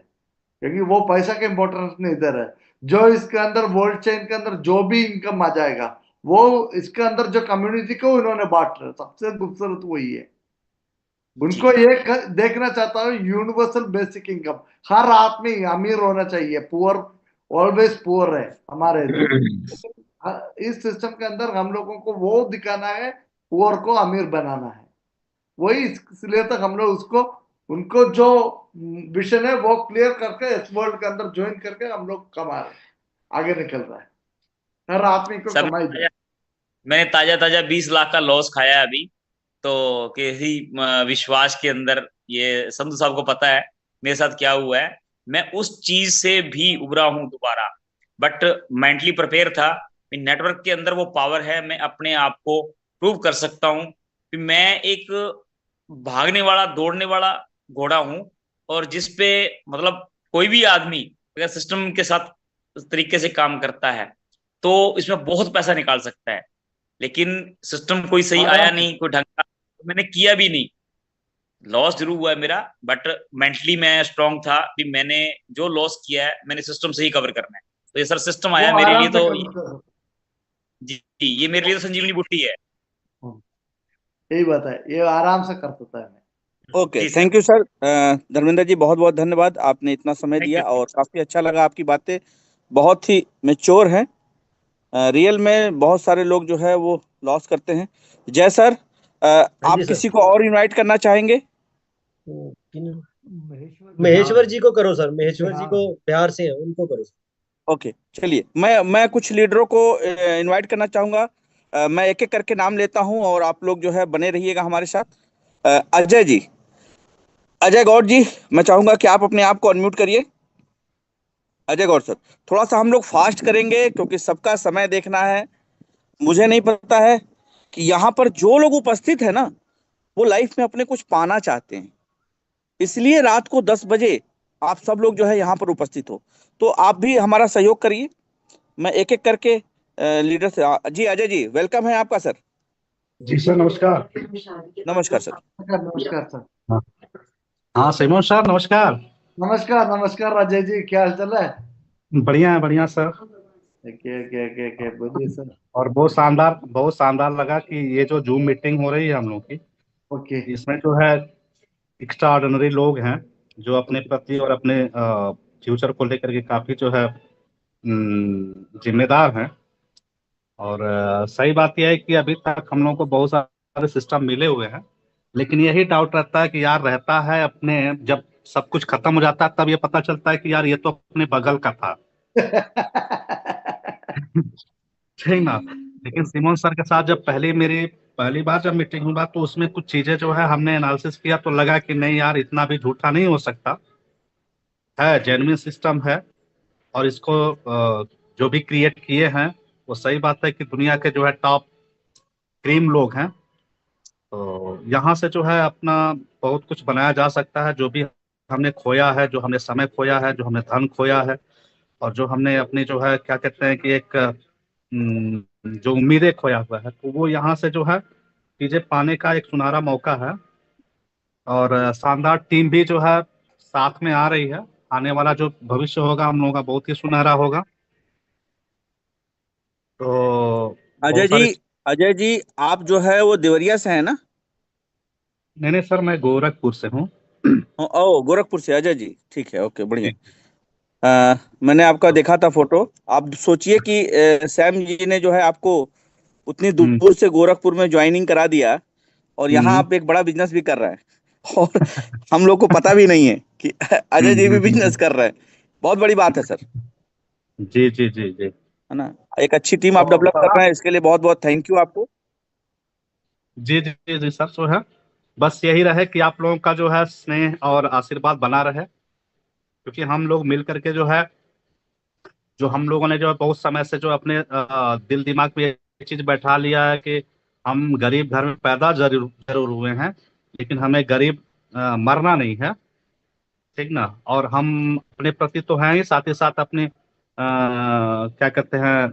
क्योंकि वो पैसा का इम्पोर्टेंस नहीं इधर है, जो इसके अंदर वर्ल्ड चेन के अंदर जो भी इनकम आ जाएगा वो इसके अंदर जो कम्युनिटी को उन्होंने बांट रहा है, सबसे खूबसूरत वही है। उनको ये देखना चाहता हूँ, यूनिवर्सल बेसिक इनकम, हर आदमी अमीर होना चाहिए, पुअर ऑलवेज पुअर है हमारे इस सिस्टम के अंदर। हम लोगों को वो दिखाना है, पुअर को अमीर बनाना है, वही इसलिए तक हम लोग उसको उनको जो विजन है वो क्लियर करके इस वर्ल्ड के अंदर ज्वाइन करके हम लोग कमा रहे, आगे निकल रहा है, हर आदमी को कमाई दे।
मैंने ताजा ताजा 20 लाख का लॉस खाया है अभी, तो किसी विश्वास के अंदर, ये संधू साहब को पता है मेरे साथ क्या हुआ है। मैं उस चीज से भी उभरा हूं दोबारा, बट मेंटली प्रिपेयर था। नेटवर्क के अंदर वो पावर है, मैं अपने आप को प्रूव कर सकता हूं कि मैं एक भागने वाला, दौड़ने वाला घोड़ा हूं। और जिसपे मतलब कोई भी आदमी अगर सिस्टम के साथ उस तरीके से काम करता है तो इसमें बहुत पैसा निकाल सकता है। लेकिन सिस्टम कोई सही आया नहीं, कोई ढंग का, तो मैंने किया भी नहीं। लॉस जरूर हुआ है मेरा, बट मेंटली मैं स्ट्रांग था कि मैंने जो लॉस किया है मैंने सिस्टम से ही कवर करना है। तो ये सर सिस्टम आया मेरे लिए, तो जी ये मेरे लिए तो संजीवनी बूटी है।
यही बात है, ये आराम से कर सकता है।
Okay, thank you sir. Dharmendra ji बहुत बहुत धन्यवाद, आपने इतना समय दिया और काफी अच्छा लगा। आपकी बातें बहुत ही मैच्योर हैं। रियल में बहुत सारे लोग जो है वो लॉस करते हैं। जय सर, आप किसी को और इनवाइट करना चाहेंगे?
महेश्वर जी को करो सर, महेश्वर जी को बिहार से हैं, उनको करो सर।
ओके चलिए, मैं कुछ लीडरों को इनवाइट करना चाहूंगा। मैं एक एक करके नाम लेता हूं और आप लोग जो है बने रहिएगा हमारे साथ। अजय जी, अजय गौड़ जी, मैं चाहूंगा कि आप अपने आप को अनम्यूट करिए। अजय गौड़ सर, थोड़ा सा हम लोग फास्ट करेंगे क्योंकि सबका समय देखना है। मुझे नहीं पता है कि यहाँ पर जो लोग उपस्थित है ना, वो लाइफ में अपने कुछ पाना चाहते हैं, इसलिए रात को 10 बजे आप सब लोग जो है यहाँ पर उपस्थित हो। तो आप भी हमारा सहयोग करिए। मैं एक एक करके लीडर से, जी अजय जी वेलकम है आपका सर।
जी सर नमस्कार।
नमस्कार सर।
नमस्कार सर।
हाँ सिमोन सर नमस्कार।
नमस्कार नमस्कार अजय जी, क्या हाल चाल है?
बढ़िया सर।
क्या बोलिए सर।
और बहुत शानदार लगा कि ये जो जूम मीटिंग हो रही है हम लोग की,
ओके,
इसमें जो है एक्स्ट्रा ऑर्डिनरी लोग हैं जो अपने प्रति और अपने फ्यूचर को लेकर के काफी जो है जिम्मेदार हैं। और सही बात यह है कि अभी तक हम लोगों को बहुत सारे सिस्टम मिले हुए हैं, लेकिन यही डाउट रहता है कि यार रहता है अपने, जब सब कुछ खत्म हो जाता है तब ये पता चलता है कि यार ये तो अपने बगल का था। ठीक ना। लेकिन सिमोन सर के साथ जब पहली बार जब मीटिंग हुआ तो उसमें कुछ चीजें जो है हमने एनालिसिस किया तो लगा कि नहीं यार इतना भी झूठा नहीं हो सकता है, जेन्युइन सिस्टम है। और इसको जो भी क्रिएट किए हैं वो सही बात है कि दुनिया के जो है टॉप क्रीम लोग हैं। तो यहाँ से जो है अपना बहुत कुछ बनाया जा सकता है। जो भी हमने खोया है, जो हमने समय खोया है, जो हमने धन खोया है, और जो हमने अपनी जो है क्या कहते हैं कि एक जो उम्मीदें खोया हुआ है, तो वो यहाँ से जो है चीजें पाने का एक सुनहरा मौका है। और शानदार टीम भी जो है साथ में आ रही है। आने वाला जो भविष्य होगा हम लोगों का बहुत ही सुनहरा होगा। तो
अजय
बहुत
जी,
सारे।
अजय जी आप जो है वो देवरिया से है ना?
नहीं नहीं सर, मैं गोरखपुर से हूँ।
ओ, गोरखपुर से अजय जी, ठीक है, ओके, बढ़िया।
जी।
मैंने आपका देखा था फोटो। आप सोचिए कि सैम जी ने जो है आपको उतनी
हम्म
दूर से गोरखपुर में ज्वाइनिंग करा दिया, और यहाँ
हम्म
आप एक बड़ा बिजनेस भी कर रहे हैं और हम लोग को पता भी नहीं है कि अजय जी भी बिजनेस
हम्म।
कर रहे हैं। बहुत बड़ी बात है सर,
जी जी जी जी।
है ना? एक अच्छी टीम आप
और
डेवलप कर रहे हैं, इसके लिए बहुत बहुत थैंक यू आपको।
जी जी जी जी सर, जो है बस यही रहे कि आप लोगों का जो है स्नेह और आशीर्वाद बना रहे, क्योंकि हम लोग मिल करके जो है, जो हम लोगों ने जो है बहुत समय से जो अपने दिल दिमाग में ये चीज बैठा लिया है कि हम गरीब घर में पैदा जरूर जरूर हुए हैं, लेकिन हमें गरीब मरना नहीं है। ठीक ना। और हम अपने प्रति तो हैं ही, साथ ही साथ अपने क्या कहते हैं,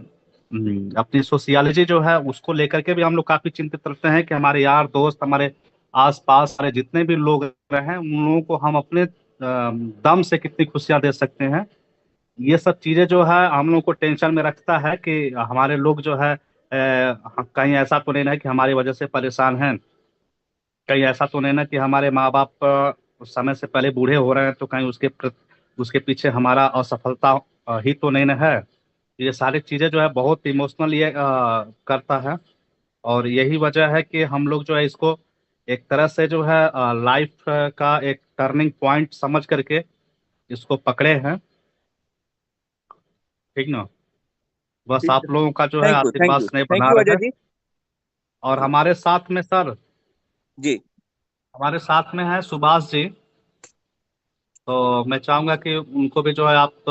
अपनी सोशियोलॉजी जो है उसको लेकर के भी हम लोग काफी चिंतित रहते हैं कि हमारे यार दोस्त, हमारे आसपास हमारे जितने भी लोग हैं, उन लोगों को हम अपने दम से कितनी खुशियां दे सकते हैं। ये सब चीजें जो है हम लोग को टेंशन में रखता है कि हमारे लोग जो है कहीं ऐसा तो नहीं है कि हमारी वजह से परेशान हैं, कहीं ऐसा तो नहीं ना कि हमारे माँ बाप समय से पहले बूढ़े हो रहे हैं, तो कहीं उसके पीछे हमारा असफलता ही तो नहीं ना है। ये सारी चीजें जो है बहुत इमोशनल ये करता है। और यही वजह है कि हम लोग जो है इसको एक तरह से जो है लाइफ का एक टर्निंग पॉइंट समझ करके इसको पकड़े हैं। ठीक ना। बस
ठीक है,
आप लोगों का जो है
थैंक यू, थैंक
आशीर्वाद
यू,
स्नेह
थैंक
बना
यू अजय
रहे।
जी।
और हमारे साथ में सर,
जी,
हमारे साथ में है सुभाष जी। तो मैं चाहूंगा कि उनको भी जो है आप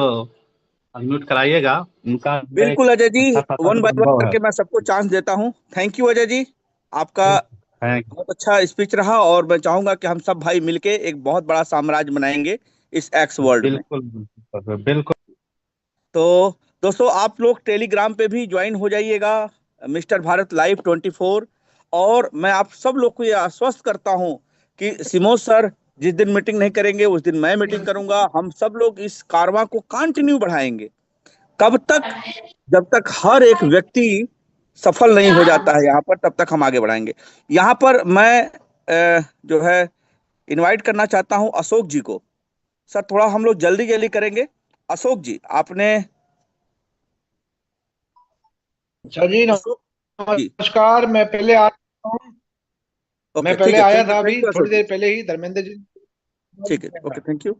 अनम्यूट कराइएगा। उनका एक
बिल्कुल अजय जी,
अच्छा खासा
वन
जो
बाय वन
अनुभव है।
करके मैं सबको चांस देता हूँ। थैंक यू अजय जी, आपका
थैंक
बहुत अच्छा स्पीच रहा, और मैं चाहूंगा कि हम सब भाई मिलके एक बहुत बड़ा साम्राज्य बनाएंगे इस एक्स वर्ल्ड में।
बिल्कुल बिल्कुल बिल्कुल।
तो दोस्तों, आप लोग टेलीग्राम पे भी ज्वाइन हो जाइएगा, मिस्टर भारत लाइव 24। और मैं आप सब लोग को ये आश्वस्त करता हूँ कि सिमोज सर जिस दिन मीटिंग नहीं करेंगे उस दिन मैं मीटिंग करूंगा। हम सब लोग इस कारवां को कंटिन्यू बढ़ाएंगे। कब तक? जब तक हर एक व्यक्ति सफल नहीं हो जाता है यहाँ पर, तब तक हम आगे बढ़ाएंगे। यहाँ पर मैं जो है इनवाइट करना चाहता हूँ अशोक जी को। सर थोड़ा हम लोग जल्दी जल्दी करेंगे। अशोक जी, आपने।
अच्छा जी,
अशोक जी,
नमस्कार। मैं पहले आ हूँ। मैं
ओके, ठीक
पहले
है,
आया
थैंक यू,
था
थैंक
अभी
यू
थोड़ी
अशोक जी।
देर पहले ही, धर्मेंद्र जी।
ठीक है, ओके, थैंक यू।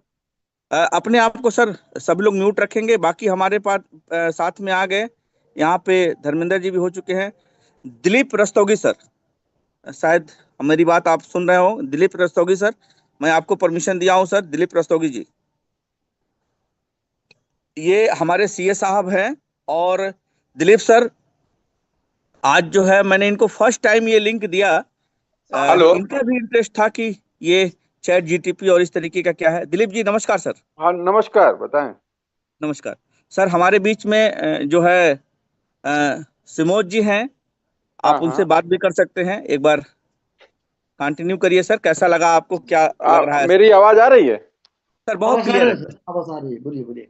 अपने आप को सर सभी लोग म्यूट रखेंगे। बाकी हमारे पास साथ में आ गए। यहाँ पे धर्मेंद्र जी भी हो चुके हैं। दिलीप रस्तोगी सर, शायद मेरी बात आप सुन रहे हो। दिलीप रस्तोगी सर, मैं आपको परमिशन दिया हूँ सर। दिलीप रस्तोगी जी, ये हमारे सीए साहब हैं। और दिलीप सर, आज जो है मैंने इनको फर्स्ट टाइम ये लिंक दिया।
हेलो।
इनका भी इंटरेस्ट था कि ये चैट जीटीपी और इस तरीके का क्या है। दिलीप जी नमस्कार सर।
हाँ नमस्कार, बताएं।
नमस्कार सर। हमारे बीच में जो है सिमोज जी हैं।
हाँ
आप उनसे
हाँ।
बात भी कर सकते हैं। एक बार कंटिन्यू करिए सर, कैसा लगा आपको, क्या लग रहा है सर?
मेरी आवाज आ रही है?
सर बहुत
आवाज आ
क्लियर
रही
है
है
सर।
सर, आवाज आ रही है, बोलिए बोलिए।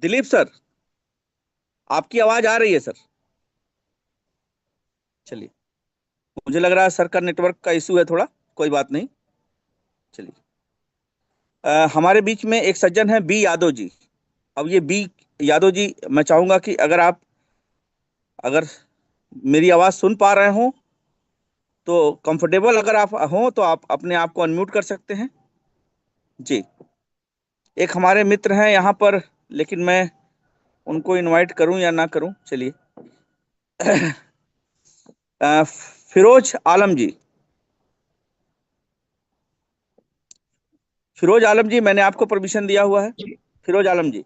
दिलीप सर, आपकी आवाज आ रही है सर। चलिए, मुझे लग रहा है सर का नेटवर्क का इशू है थोड़ा। कोई बात नहीं, चलिए। हमारे बीच में एक सज्जन है बी यादव जी। अब ये बी यादव जी, मैं चाहूंगा कि अगर मेरी आवाज सुन पा रहे हो तो कंफर्टेबल अगर आप हो तो आप अपने आप को अनम्यूट कर सकते हैं जी। एक हमारे मित्र हैं यहाँ पर, लेकिन मैं उनको इनवाइट करूं या ना करूं, चलिए। फिरोज आलम जी, फिरोज आलम जी, मैंने आपको परमिशन दिया हुआ है। फिरोज आलम जी,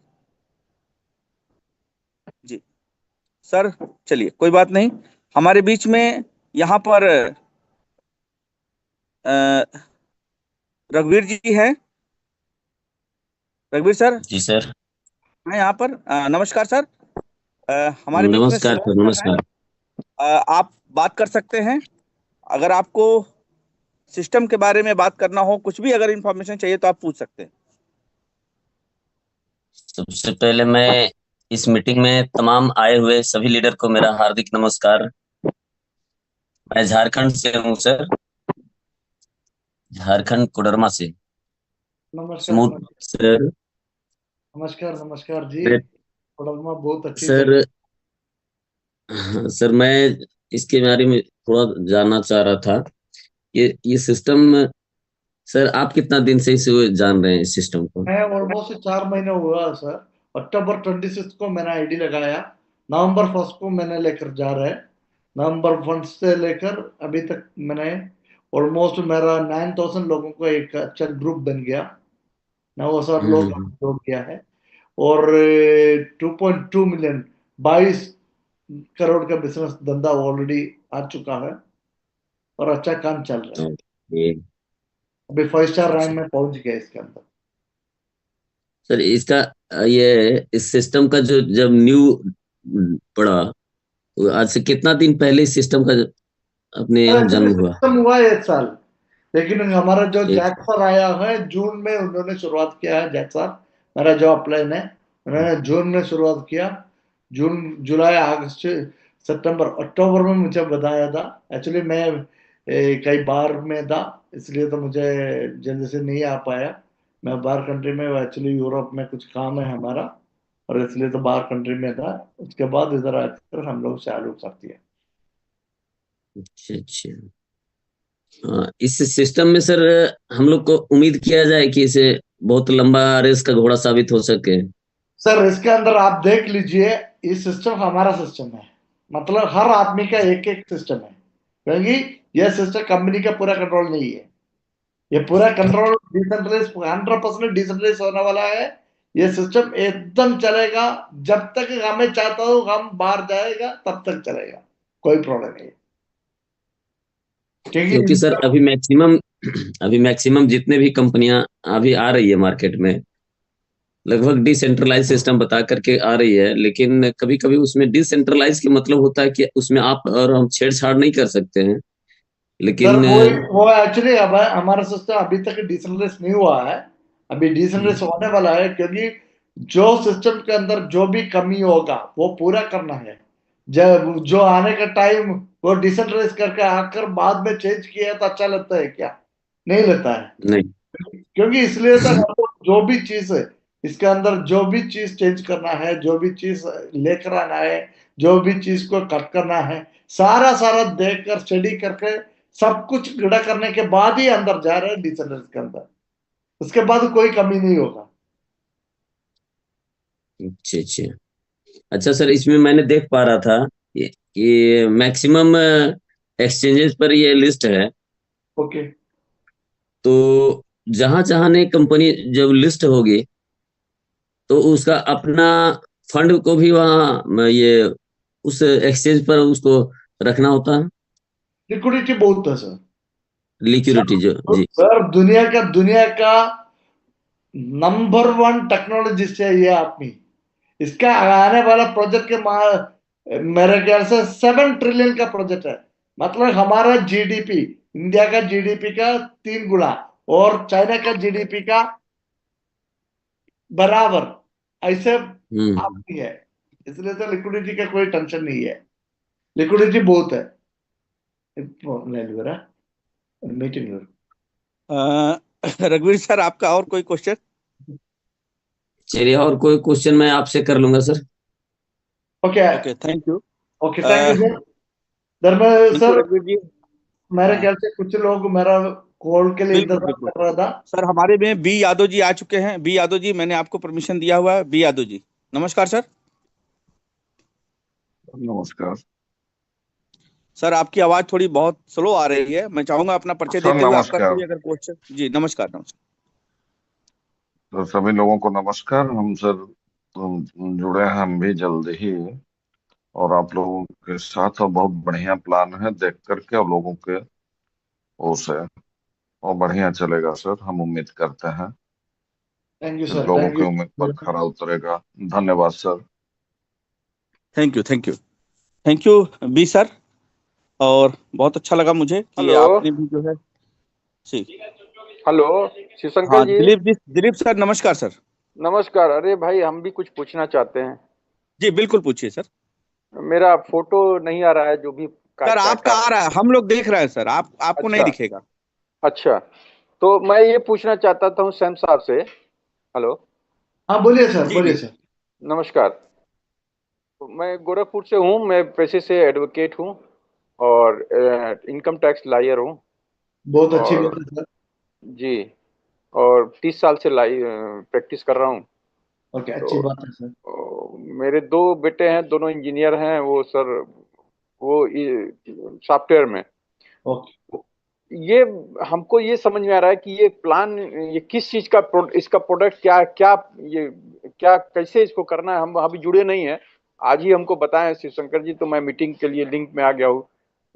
जी सर, चलिए कोई बात नहीं। हमारे बीच में यहाँ पर अ, रघुवीर जी हैं। रघुवीर सर
जी सर।
हैं यहाँ पर। नमस्कार सर। हमारे बीच में
नमस्कार
सुरेश
सर,
सर हैं।
नमस्कार।
आप बात कर सकते हैं। अगर आपको सिस्टम के बारे में बात करना हो, कुछ भी अगर इंफॉर्मेशन चाहिए तो आप पूछ सकते हैं।
सबसे पहले मैं इस मीटिंग में तमाम आए हुए सभी लीडर को मेरा हार्दिक नमस्कार। मैं झारखंड से हूँ सर, झारखंड कोडरमा से।
नमस्कार
स्मूथ सर।
नमस्कार नमस्कार जी।
मैं-
कोडरमा बहुत अच्छी
सर,
जगह।
सर मैं इसके बारे में थोड़ा जानना चाह रहा था। ये सिस्टम, सर आप कितना दिन से इसे जान रहे हैं इस सिस्टम को?
मैं ऑलमोस्ट 4 महीने हुआ सर। अक्टूबर 26 को मैंने आईडी लगाया। नवंबर 1 को मैंने लेकर जा रहे हैं। नवंबर 1 से लेकर अभी तक मैंने ऑलमोस्ट मेरा 9,000 लोगों को एक अच्छा ग्रुप बन गया। 9,000 लोग जोड़ गया है। और 2.2 मिलियन 22 करोड़ का बिजनेस धंधा ऑलरेडी आ चुका है और अच्छा काम चल रहा है।
ये
अभी 5 स्टार रैंक में पहुंच गया इसके अंदर।
सर इसका ये इस सिस्टम का जो जब न्यू पड़ा, तो आज से कितना दिन पहले इस सिस्टम का अपने यहाँ जन्म हुआ?
सिस्टम हुआ है 1 साल। लेकिन हमारा जो
एक
जैक सर आया है जून में, उन्होंने शुरुआत किया है। जैक सर मेरा जो अपलाइन है, उन्होंने जून में शुरुआत किया। जून, जुलाई, अगस्त, सितंबर, अक्टूबर में मुझे बताया था। एक्चुअली मैं कई बार में था, इसलिए तो मुझे जल्दी से नहीं आ पाया। मैं बाहर कंट्री में, एक्चुअली यूरोप में कुछ काम है हमारा, और इसलिए तो बाहर कंट्री में था। उसके बाद इधर आकर हम लोग चालू करती है।
अच्छा अच्छा। हाँ, इस सिस्टम में सर हम लोग को उम्मीद किया जाए कि इसे बहुत लंबा रेस का घोड़ा साबित हो सके।
सर इसके अंदर आप देख लीजिए, ये सिस्टम हमारा सिस्टम है। मतलब हर आदमी का एक एक सिस्टम है, क्योंकि यह सिस्टम कंपनी का पूरा कंट्रोल नहीं है। ये पूरा कंट्रोल डिसेंट्रलाइज, 100% डिसेंट्रलाइज होने वाला है। ये सिस्टम एकदम चलेगा जब तक हमें चाहता हूं हम बाहर जाएगा तब तक चलेगा, कोई प्रॉब्लम नहीं है।
क्योंकि सर अभी मैक्सिमम जितने भी कंपनियां अभी आ रही है मार्केट में, लगभग डिसेंट्रलाइज सिस्टम बता करके आ रही है, लेकिन कभी कभी उसमें डिसेंट्रलाइज के मतलब होता है कि उसमें आप और हम छेड़छाड़ नहीं कर सकते हैं।
सर
लेकिन
वो एक्चुअली अब हमारा सिस्टम अभी तक डिसेंट्रलाइज नहीं हुआ है। अभी डिसेंट्रलाइज होने वाला है, क्योंकि जो सिस्टम के अंदर जो भी कमी होगा वो पूरा करना है। जब जो आने का टाइम वो डिसेंट्रलाइज करके आकर बाद में चेंज किया तो अच्छा लगता है क्या? नहीं लगता है।
नहीं।
क्योंकि इसलिए तो हमको जो भी चीज है इसके अंदर, जो भी चीज चेंज करना है, जो भी चीज लेकर आना है, जो भी चीज को कट करना है, सारा सारा देख कर स्टडी करके सब कुछ गड़ा करने के बाद ही अंदर जा रहे हैं डिसेंट्रलाइज के अंदर। उसके बाद कोई कमी नहीं होगा।
अच्छा अच्छा। अच्छा सर, इसमें मैंने देख पा रहा था ये मैक्सिमम एक्सचेंजेस पर ये लिस्ट है।
ओके।
तो जहां जहां ने कंपनी जब लिस्ट होगी तो उसका अपना फंड को भी वहाँ ये उस एक्सचेंज पर उसको रखना होता है।
लिक्विडिटी बहुत है सर।
लिक्विडिटी जो जी।
सर दुनिया का नंबर 1 टेक्नोलॉजिस्ट है ये आदमी। इसका आने वाला प्रोजेक्ट के मेरे ख्याल से 7 ट्रिलियन का प्रोजेक्ट है। मतलब हमारा जीडीपी, इंडिया का जीडीपी का 3 गुना और चाइना का जीडीपी का बराबर ऐसे आती है। इसलिए तो लिक्विडिटी का कोई टेंशन नहीं है, लिक्विडिटी बहुत है। मीटिंग
रघुवीर सर, आपका और कोई क्वेश्चन?
चलिए, और कोई क्वेश्चन मैं आपसे कर लूंगा sir.
Okay
okay, thank you.
Okay, thank you sir. Sir
रघुवीर जी,
मेरे ख्याल से कुछ लोग मेरा कॉल के लिए
बिल्कुल
इंतजार
बिल्कुल
कर रहा था।
सर, हमारे में बी यादव जी आ चुके हैं। बी यादव जी, मैंने आपको परमिशन दिया हुआ है। बी यादव जी, नमस्कार सर।
नमस्कार
सर, आपकी आवाज थोड़ी बहुत स्लो आ रही है। मैं चाहूंगा अपना परिचय
सर।
देते हुए आपका
नमस्कार
कोई अगर क्वेश्चन। जी नमस्कार। नमस्कार
तो सभी लोगों को नमस्कार। हम सर जुड़े हैं हम भी जल्द ही, और आप लोगों के साथ और बहुत बढ़िया प्लान है देख करके, और लोगों के ओर से और बढ़िया चलेगा सर, हम उम्मीद करते हैं
थैंक यू
कि
सर,
लोगों
थैंक
की
यू।
उम्मीद पर खरा उतरेगा। धन्यवाद sir.
Thank you, thank you, thank you बी सर। और बहुत अच्छा लगा मुझे कि
हेलो
आपने भी जो है जी।
हेलो शिवशंकर
हाँ,
जी,
दिलीप सर, नमस्कार सर।
नमस्कार। अरे भाई, हम भी कुछ पूछना चाहते हैं।
जी बिल्कुल, पूछिए सर।
मेरा फोटो नहीं आ रहा है, जो भी
सर, आपका
काटा
आ रहा है, हम लोग देख रहे हैं सर। आपको नहीं
अच्छा
दिखेगा।
अच्छा। तो मैं ये पूछना चाहता था सैम साहब से। हेलो,
हाँ बोलिए सर,
जी
बोलिए
जी।
सर।
नमस्कार। तो मैं गोरखपुर से हूँ, मैं पेशे से एडवोकेट हूँ और इनकम टैक्स लॉयर हूँ।
बहुत अच्छी
और
बात है सर।
जी, और 30 साल से प्रैक्टिस कर रहा हूँ।
ओके, अच्छी
तो
बात है सर।
मेरे 2 बेटे हैं, दोनों इंजीनियर हैं। वो सर, वो सॉफ्टवेयर में।
ओके
ये हमको ये समझ में आ रहा है कि ये प्लान, ये किस चीज का इसका प्रोडक्ट क्या क्या, ये क्या, कैसे इसको करना है। हम अभी जुड़े नहीं है, आज ही हमको बताएं शिवशंकर जी, तो मैं मीटिंग के लिए लिंक में आ गया हूँ।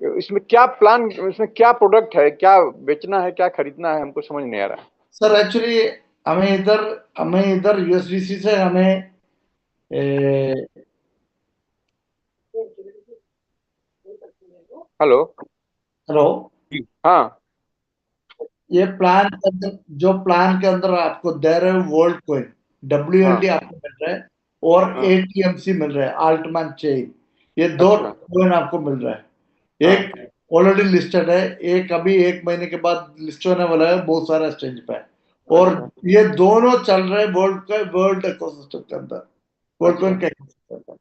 इसमें क्या प्लान, इसमें क्या प्रोडक्ट है, क्या बेचना है, क्या खरीदना है, हमको समझ नहीं आ रहा है।
सर, एक्चुअली हमें इधर यूएसडीसी से हमें
हेलो।
हेलो।
हाँ
ये प्लान के अंदर, जो प्लान के अंदर आपको दे रहे हो वर्ल्ड कोइन,
हाँ
WLD आपको मिल रहा है, और
हाँ।
ATMC मिल रहा है, आल्टमैन चेन। ये 2
अच्छा।
कोइन आपको मिल रहा है।
हाँ
एक ऑलरेडी लिस्टेड है, एक अभी 1 महीने के बाद लिस्ट होने वाला है बहुत सारे एक्सचेंज पे। और
अच्छा
ये दोनों चल रहे हैं वर्ल्ड इकोसिस्टम के अंदर, वर्ल्ड
अच्छा
कोइन के इकोसिस्टम के अंदर।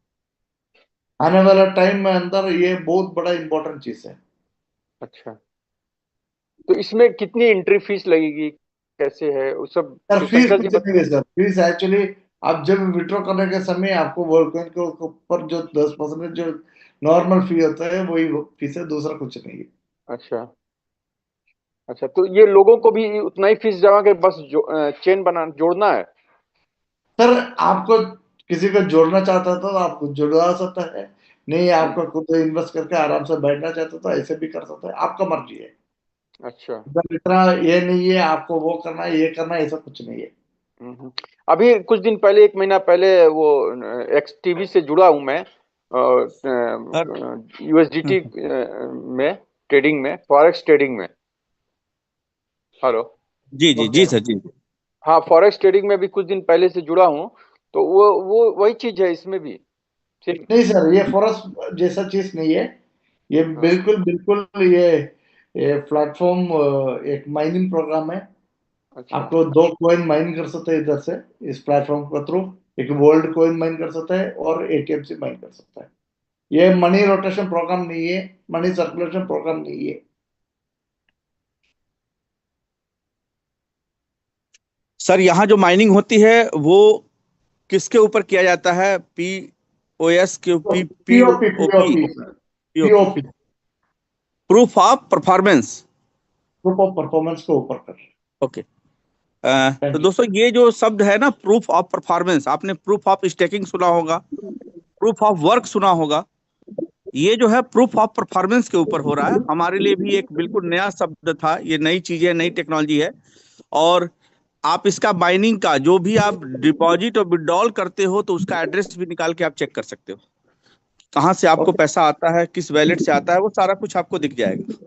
आने वाला टाइम में अंदर ये बहुत बड़ा इंपॉर्टेंट चीज है।
अच्छा। तो इसमें कितनी एंट्री फीस लगेगी, कैसे है वो सब,
सर फीस
शिवशंकर जी
कुछ नहीं है सर। फीस एक्चुअली आप जब विड्रॉ करने के समय आपको वर्ल्ड कॉइन के ऊपर जो 10% जो नॉर्मल फी होता है वही फीस है, दूसरा कुछ नहीं है।
अच्छा अच्छा। तो ये लोगों को भी उतना ही फीस जमा के बस चेन बना जोड़ना है?
सर आपको किसी को जोड़ना चाहता था तो आप जुड़वा सकता है, नहीं आपको खुद इन्वेस्ट करके आराम से बैठना चाहता था ऐसे भी कर सकता है, आपका मर्जी है।
अच्छा।
इधर इतना ये नहीं है आपको वो करना है ये करना है, ऐसा कुछ नहीं है।
हम्म। अभी कुछ दिन पहले, 1 महीना पहले, वो XTB से जुड़ा हूं मैं,
सर,
USDT में, ट्रेडिंग में, फॉरेक्स ट्रेडिंग में। हेलो।
जी जी
ओके।
जी सर, जी।
हाँ, फॉरेक्स ट्रेडिंग में भी कुछ दिन पहले से जुड़ा हूँ। तो वो वही चीज है इसमें भी, सिर्फ।
नहीं सर, ये फॉरेक्स जैसा चीज नहीं है। ये
हाँ।
बिल्कुल बिल्कुल ये प्लेटफॉर्म एक माइनिंग प्रोग्राम है।
अच्छा
आपको 2 कॉइन माइन कर सकते हैं इधर से, इस प्लेटफॉर्म के थ्रू। एक वर्ल्ड कॉइन माइन कर सकता है और ATMC माइन कर सकता है। ये मनी रोटेशन प्रोग्राम नहीं है, मनी सर्कुलेशन प्रोग्राम नहीं है।
सर, यहाँ जो माइनिंग होती है वो किसके ऊपर किया जाता है? POS के
POP
POP
POP
POP,
POP
proof of performance.
Group of performance के ऊपर कर।
ओके। तो
थैंक यू।
दोस्तों, ये जो शब्द है ना, प्रूफ ऑफ परफॉर्मेंस, आपने प्रूफ ऑफ स्टेकिंग सुना होगा, प्रूफ ऑफ वर्क सुना होगा। ये जो है प्रूफ ऑफ परफॉर्मेंस के ऊपर हो रहा है। हमारे लिए भी एक बिल्कुल नया शब्द था, ये नई चीज है, नई टेक्नोलॉजी है। और आप इसका माइनिंग का जो भी आप डिपॉजिट और विड्रॉल करते हो तो उसका एड्रेस भी निकाल के आप चेक कर सकते हो, कहाँ से आपको
ओके।
पैसा आता है, किस वैलेट से आता है, वो सारा कुछ आपको दिख जाएगा।